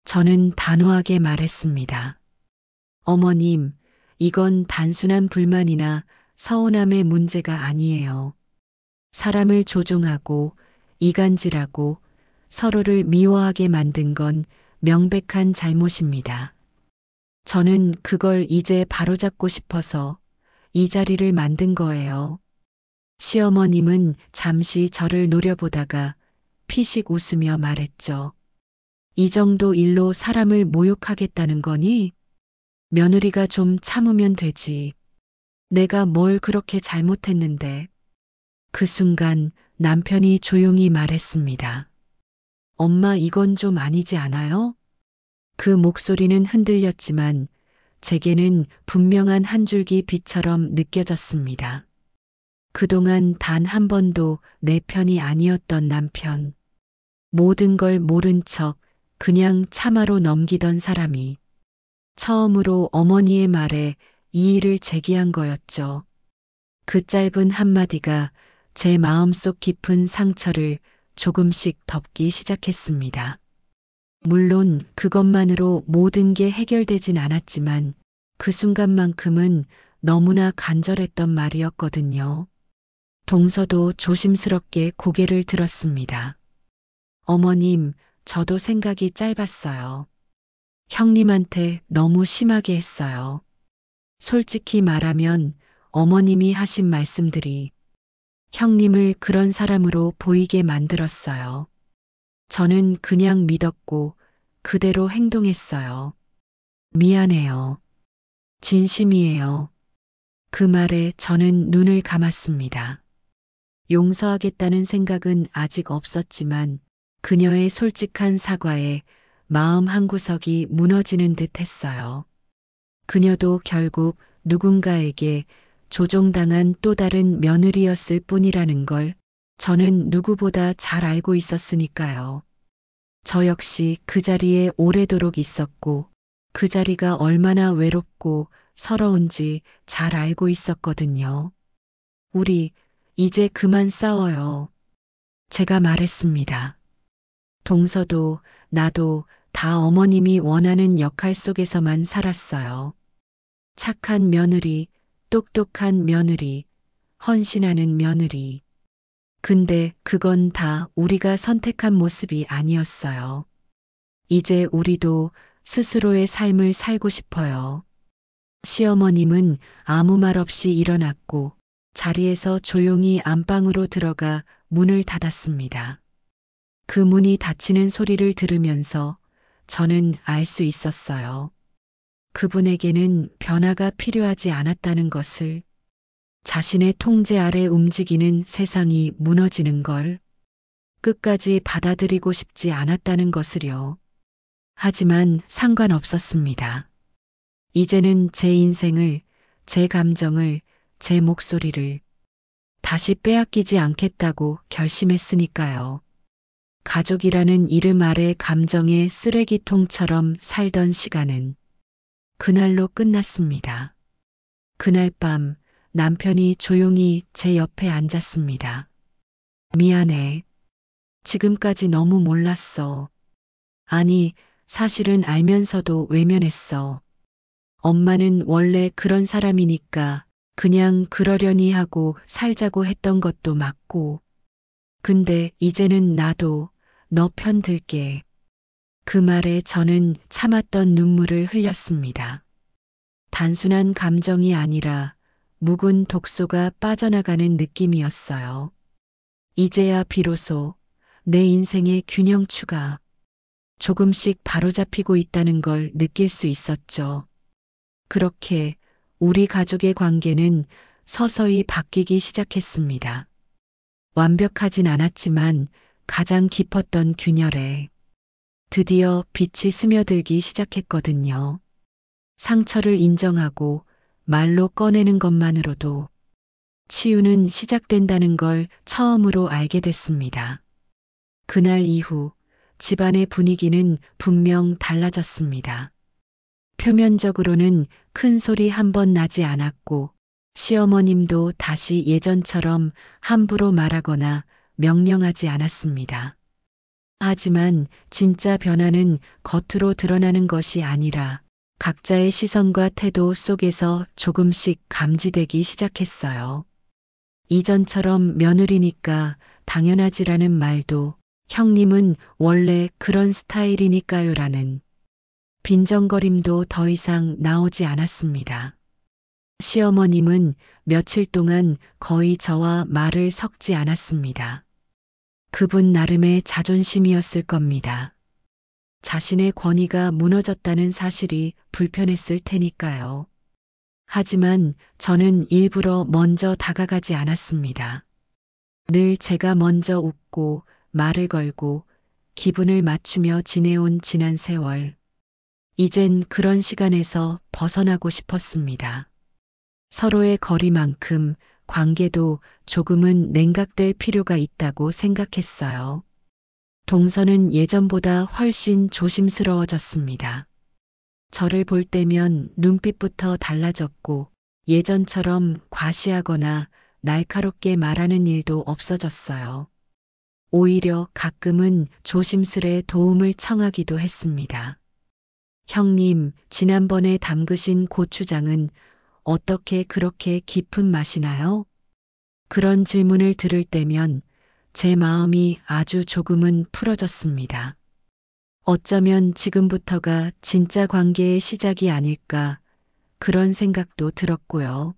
A: 저는 단호하게 말했습니다. 어머님, 이건 단순한 불만이나 서운함의 문제가 아니에요. 사람을 조종하고 이간질하고 서로를 미워하게 만든 건 명백한 잘못입니다. 저는 그걸 이제 바로잡고 싶어서 이 자리를 만든 거예요. 시어머님은 잠시 저를 노려보다가 피식 웃으며 말했죠. 이 정도 일로 사람을 모욕하겠다는 거니? 며느리가 좀 참으면 되지. 내가 뭘 그렇게 잘못했는데. 그 순간 남편이 조용히 말했습니다. 엄마, 이건 좀 아니지 않아요? 그 목소리는 흔들렸지만 제게는 분명한 한 줄기 빛처럼 느껴졌습니다. 그동안 단 한 번도 내 편이 아니었던 남편. 모든 걸 모른 척 그냥 참아로 넘기던 사람이 처음으로 어머니의 말에 이의를 제기한 거였죠. 그 짧은 한마디가 제 마음속 깊은 상처를 조금씩 덮기 시작했습니다. 물론 그것만으로 모든 게 해결되진 않았지만 그 순간만큼은 너무나 간절했던 말이었거든요. 동서도 조심스럽게 고개를 들었습니다. 어머님, 저도 생각이 짧았어요. 형님한테 너무 심하게 했어요. 솔직히 말하면 어머님이 하신 말씀들이 형님을 그런 사람으로 보이게 만들었어요. 저는 그냥 믿었고 그대로 행동했어요. 미안해요. 진심이에요. 그 말에 저는 눈을 감았습니다. 용서하겠다는 생각은 아직 없었지만 그녀의 솔직한 사과에 마음 한구석이 무너지는 듯 했어요. 그녀도 결국 누군가에게 조종당한 또 다른 며느리였을 뿐이라는 걸 저는 누구보다 잘 알고 있었으니까요. 저 역시 그 자리에 오래도록 있었고 그 자리가 얼마나 외롭고 서러운지 잘 알고 있었거든요. 우리 이제 그만 싸워요. 제가 말했습니다. 동서도 나도 다 어머님이 원하는 역할 속에서만 살았어요. 착한 며느리, 똑똑한 며느리, 헌신하는 며느리. 근데 그건 다 우리가 선택한 모습이 아니었어요. 이제 우리도 스스로의 삶을 살고 싶어요. 시어머님은 아무 말 없이 일어났고 자리에서 조용히 안방으로 들어가 문을 닫았습니다. 그 문이 닫히는 소리를 들으면서 저는 알 수 있었어요. 그분에게는 변화가 필요하지 않았다는 것을, 자신의 통제 아래 움직이는 세상이 무너지는 걸 끝까지 받아들이고 싶지 않았다는 것을요. 하지만 상관없었습니다. 이제는 제 인생을, 제 감정을, 제 목소리를 다시 빼앗기지 않겠다고 결심했으니까요. 가족이라는 이름 아래 감정의 쓰레기통처럼 살던 시간은 그날로 끝났습니다. 그날 밤 남편이 조용히 제 옆에 앉았습니다. 미안해. 지금까지 너무 몰랐어. 아니, 사실은 알면서도 외면했어. 엄마는 원래 그런 사람이니까 그냥 그러려니 하고 살자고 했던 것도 맞고. 근데 이제는 나도 너 편 들게. 그 말에 저는 참았던 눈물을 흘렸습니다. 단순한 감정이 아니라 묵은 독소가 빠져나가는 느낌이었어요. 이제야 비로소 내 인생의 균형추가 조금씩 바로잡히고 있다는 걸 느낄 수 있었죠. 그렇게 우리 가족의 관계는 서서히 바뀌기 시작했습니다. 완벽하진 않았지만 가장 깊었던 균열에 드디어 빛이 스며들기 시작했거든요. 상처를 인정하고 말로 꺼내는 것만으로도 치유는 시작된다는 걸 처음으로 알게 됐습니다. 그날 이후 집안의 분위기는 분명 달라졌습니다. 표면적으로는 큰 소리 한 번 나지 않았고 시어머님도 다시 예전처럼 함부로 말하거나 명령하지 않았습니다. 하지만 진짜 변화는 겉으로 드러나는 것이 아니라 각자의 시선과 태도 속에서 조금씩 감지되기 시작했어요. 이전처럼 며느리니까 당연하지라는 말도 형님은 원래 그런 스타일이니까요 라는 빈정거림도 더 이상 나오지 않았습니다. 시어머님은 며칠 동안 거의 저와 말을 섞지 않았습니다. 그분 나름의 자존심이었을 겁니다. 자신의 권위가 무너졌다는 사실이 불편했을 테니까요. 하지만 저는 일부러 먼저 다가가지 않았습니다. 늘 제가 먼저 웃고 말을 걸고 기분을 맞추며 지내온 지난 세월. 이젠 그런 시간에서 벗어나고 싶었습니다. 서로의 거리만큼 관계도 조금은 냉각될 필요가 있다고 생각했어요. 동서는 예전보다 훨씬 조심스러워졌습니다. 저를 볼 때면 눈빛부터 달라졌고 예전처럼 과시하거나 날카롭게 말하는 일도 없어졌어요. 오히려 가끔은 조심스레 도움을 청하기도 했습니다. 형님, 지난번에 담그신 고추장은 어떻게 그렇게 깊은 맛이 나요? 그런 질문을 들을 때면 제 마음이 아주 조금은 풀어졌습니다. 어쩌면 지금부터가 진짜 관계의 시작이 아닐까 그런 생각도 들었고요.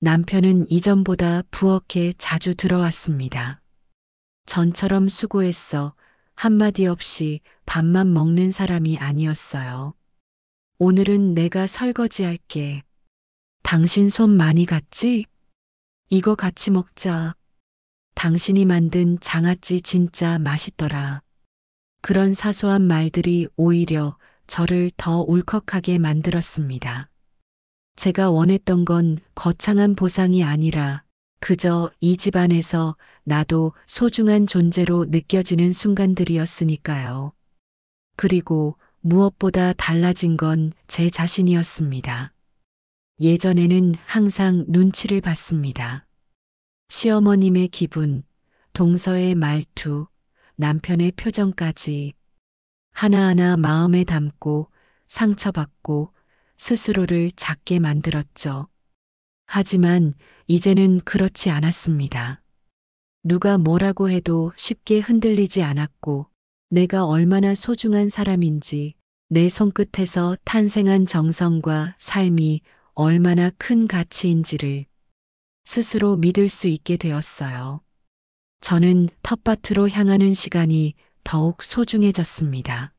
A: 남편은 이전보다 부엌에 자주 들어왔습니다. 전처럼 수고했어 한마디 없이 밥만 먹는 사람이 아니었어요. 오늘은 내가 설거지할게. 당신 손 많이 갔지? 이거 같이 먹자. 당신이 만든 장아찌 진짜 맛있더라. 그런 사소한 말들이 오히려 저를 더 울컥하게 만들었습니다. 제가 원했던 건 거창한 보상이 아니라 그저 이 집안에서 나도 소중한 존재로 느껴지는 순간들이었으니까요. 그리고 무엇보다 달라진 건 제 자신이었습니다. 예전에는 항상 눈치를 봤습니다. 시어머님의 기분, 동서의 말투, 남편의 표정까지 하나하나 마음에 담고 상처받고 스스로를 작게 만들었죠. 하지만 이제는 그렇지 않았습니다. 누가 뭐라고 해도 쉽게 흔들리지 않았고 내가 얼마나 소중한 사람인지 내 손끝에서 탄생한 정성과 삶이 얼마나 큰 가치인지를 스스로 믿을 수 있게 되었어요. 저는 텃밭으로 향하는 시간이 더욱 소중해졌습니다.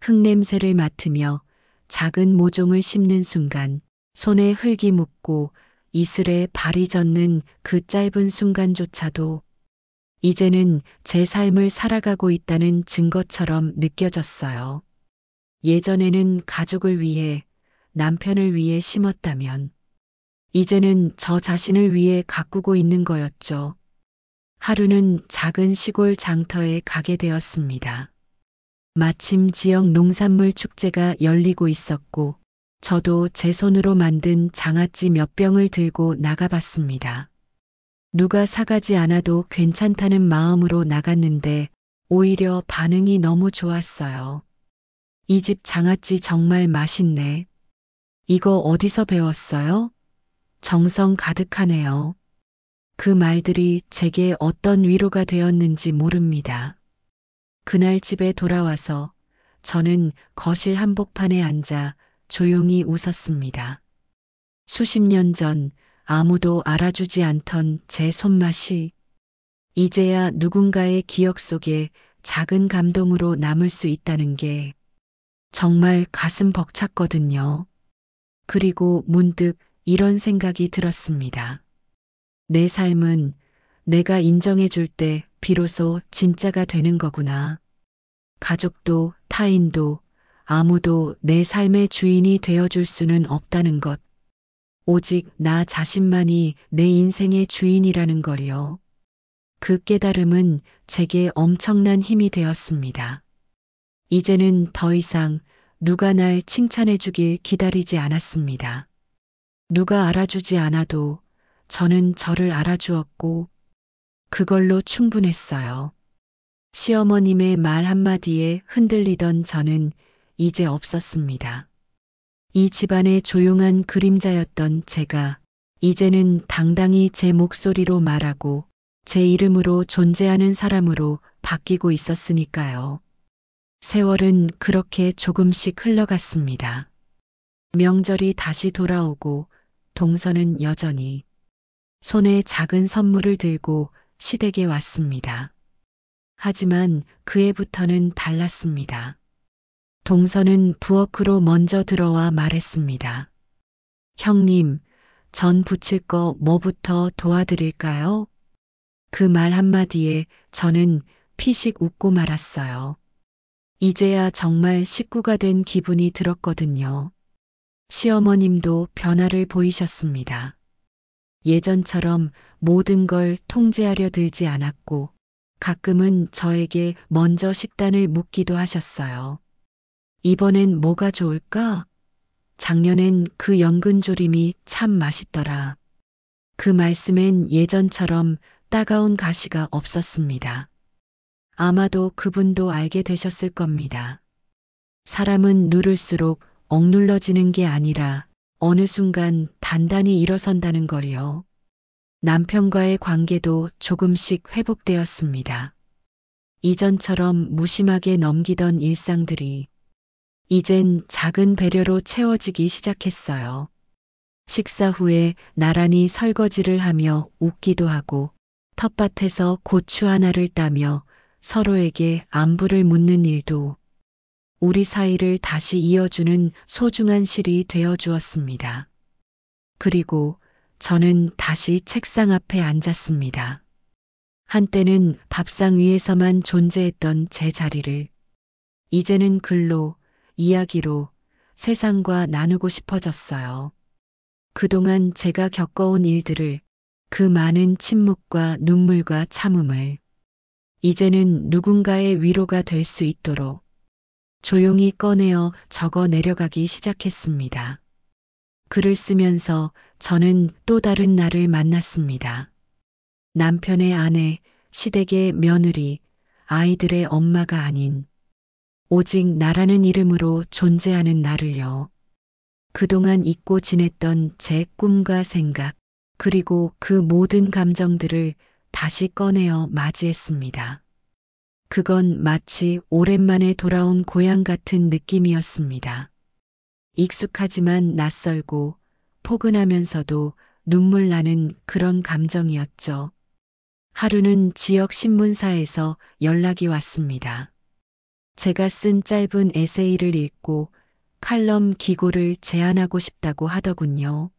A: 흙냄새를 맡으며 작은 모종을 심는 순간 손에 흙이 묻고 이슬에 발이 젖는 그 짧은 순간조차도 이제는 제 삶을 살아가고 있다는 증거처럼 느껴졌어요. 예전에는 가족을 위해, 남편을 위해 심었다면 이제는 저 자신을 위해 가꾸고 있는 거였죠. 하루는 작은 시골 장터에 가게 되었습니다. 마침 지역 농산물 축제가 열리고 있었고 저도 제 손으로 만든 장아찌 몇 병을 들고 나가봤습니다. 누가 사가지 않아도 괜찮다는 마음으로 나갔는데 오히려 반응이 너무 좋았어요. 이 집 장아찌 정말 맛있네. 이거 어디서 배웠어요? 정성 가득하네요. 그 말들이 제게 어떤 위로가 되었는지 모릅니다. 그날 집에 돌아와서 저는 거실 한복판에 앉아 조용히 웃었습니다. 수십 년 전 아무도 알아주지 않던 제 손맛이 이제야 누군가의 기억 속에 작은 감동으로 남을 수 있다는 게 정말 가슴 벅찼거든요. 그리고 문득 이런 생각이 들었습니다. 내 삶은 내가 인정해 줄 때 비로소 진짜가 되는 거구나. 가족도 타인도 아무도 내 삶의 주인이 되어줄 수는 없다는 것. 오직 나 자신만이 내 인생의 주인이라는 걸요. 그 깨달음은 제게 엄청난 힘이 되었습니다. 이제는 더 이상 누가 날 칭찬해 주길 기다리지 않았습니다. 누가 알아주지 않아도 저는 저를 알아주었고 그걸로 충분했어요. 시어머님의 말 한마디에 흔들리던 저는 이제 없었습니다. 이 집안의 조용한 그림자였던 제가 이제는 당당히 제 목소리로 말하고 제 이름으로 존재하는 사람으로 바뀌고 있었으니까요. 세월은 그렇게 조금씩 흘러갔습니다. 명절이 다시 돌아오고 동서는 여전히 손에 작은 선물을 들고 시댁에 왔습니다. 하지만 그 해부터는 달랐습니다. 동서는 부엌으로 먼저 들어와 말했습니다. 형님, 전 부칠 거 뭐부터 도와드릴까요? 그 말 한마디에 저는 피식 웃고 말았어요. 이제야 정말 식구가 된 기분이 들었거든요. 시어머님도 변화를 보이셨습니다. 예전처럼 모든 걸 통제하려 들지 않았고 가끔은 저에게 먼저 식단을 묻기도 하셨어요. 이번엔 뭐가 좋을까? 작년엔 그 연근조림이 참 맛있더라. 그 말씀엔 예전처럼 따가운 가시가 없었습니다. 아마도 그분도 알게 되셨을 겁니다. 사람은 누를수록 억눌러지는 게 아니라 어느 순간 단단히 일어선다는 걸요. 남편과의 관계도 조금씩 회복되었습니다. 이전처럼 무심하게 넘기던 일상들이 이젠 작은 배려로 채워지기 시작했어요. 식사 후에 나란히 설거지를 하며 웃기도 하고 텃밭에서 고추 하나를 따며 서로에게 안부를 묻는 일도 우리 사이를 다시 이어주는 소중한 실이 되어 주었습니다. 그리고 저는 다시 책상 앞에 앉았습니다. 한때는 밥상 위에서만 존재했던 제 자리를 이제는 글로, 이야기로 세상과 나누고 싶어졌어요. 그동안 제가 겪어온 일들을, 그 많은 침묵과 눈물과 참음을 이제는 누군가의 위로가 될 수 있도록 조용히 꺼내어 적어 내려가기 시작했습니다. 글을 쓰면서 저는 또 다른 나를 만났습니다. 남편의 아내, 시댁의 며느리, 아이들의 엄마가 아닌 오직 나라는 이름으로 존재하는 나를요. 그동안 잊고 지냈던 제 꿈과 생각, 그리고 그 모든 감정들을 다시 꺼내어 맞이했습니다. 그건 마치 오랜만에 돌아온 고향 같은 느낌이었습니다. 익숙하지만 낯설고 포근하면서도 눈물 나는 그런 감정이었죠. 하루는 지역 신문사에서 연락이 왔습니다. 제가 쓴 짧은 에세이를 읽고 칼럼 기고를 제안하고 싶다고 하더군요.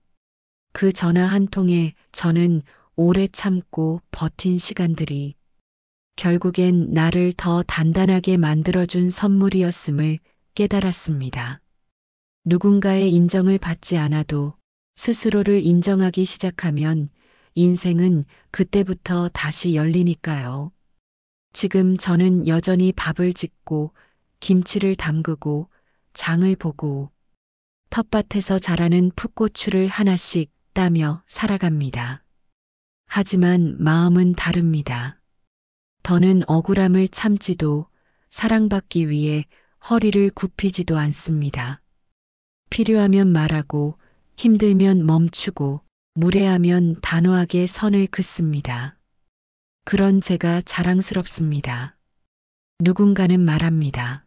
A: 그 전화 한 통에 저는 오래 참고 버틴 시간들이 결국엔 나를 더 단단하게 만들어준 선물이었음을 깨달았습니다. 누군가의 인정을 받지 않아도 스스로를 인정하기 시작하면 인생은 그때부터 다시 열리니까요. 지금 저는 여전히 밥을 짓고 김치를 담그고 장을 보고 텃밭에서 자라는 풋고추를 하나씩 따며 살아갑니다. 하지만 마음은 다릅니다. 더는 억울함을 참지도 사랑받기 위해 허리를 굽히지도 않습니다. 필요하면 말하고 힘들면 멈추고 무례하면 단호하게 선을 긋습니다. 그런 제가 자랑스럽습니다. 누군가는 말합니다.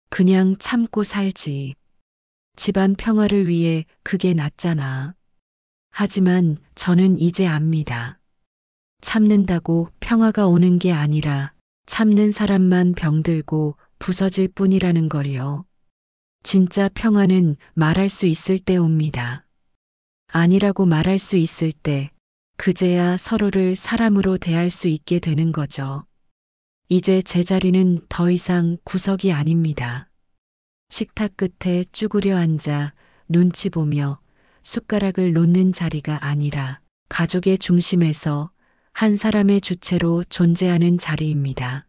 A: 그냥 참고 살지. 집안 평화를 위해 그게 낫잖아. 하지만 저는 이제 압니다. 참는다고 평화가 오는 게 아니라 참는 사람만 병들고 부서질 뿐이라는 걸요. 진짜 평화는 말할 수 있을 때 옵니다. 아니라고 말할 수 있을 때 그제야 서로를 사람으로 대할 수 있게 되는 거죠. 이제 제 자리는 더 이상 구석이 아닙니다. 식탁 끝에 쭈그려 앉아 눈치 보며 숟가락을 놓는 자리가 아니라 가족의 중심에서 한 사람의 주체로 존재하는 자리입니다.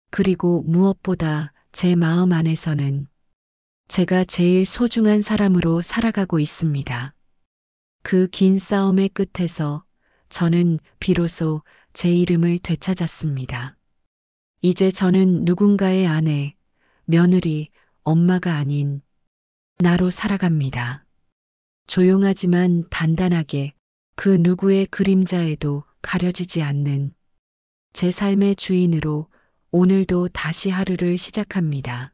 A: 그리고 무엇보다 제 마음 안에서는 제가 제일 소중한 사람으로 살아가고 있습니다. 그 긴 싸움의 끝에서 저는 비로소 제 이름을 되찾았습니다. 이제 저는 누군가의 아내, 며느리, 엄마가 아닌 나로 살아갑니다. 조용하지만 단단하게 그 누구의 그림자에도 가려지지 않는 제 삶의 주인으로 오늘도 다시 하루를 시작합니다.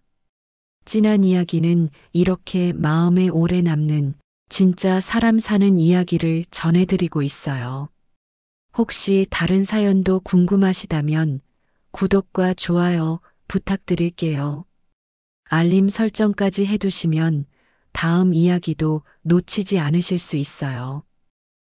A: 진한 이야기는 이렇게 마음에 오래 남는 진짜 사람 사는 이야기를 전해드리고 있어요. 혹시 다른 사연도 궁금하시다면 구독과 좋아요 부탁드릴게요. 알림 설정까지 해두시면 다음 이야기도 놓치지 않으실 수 있어요.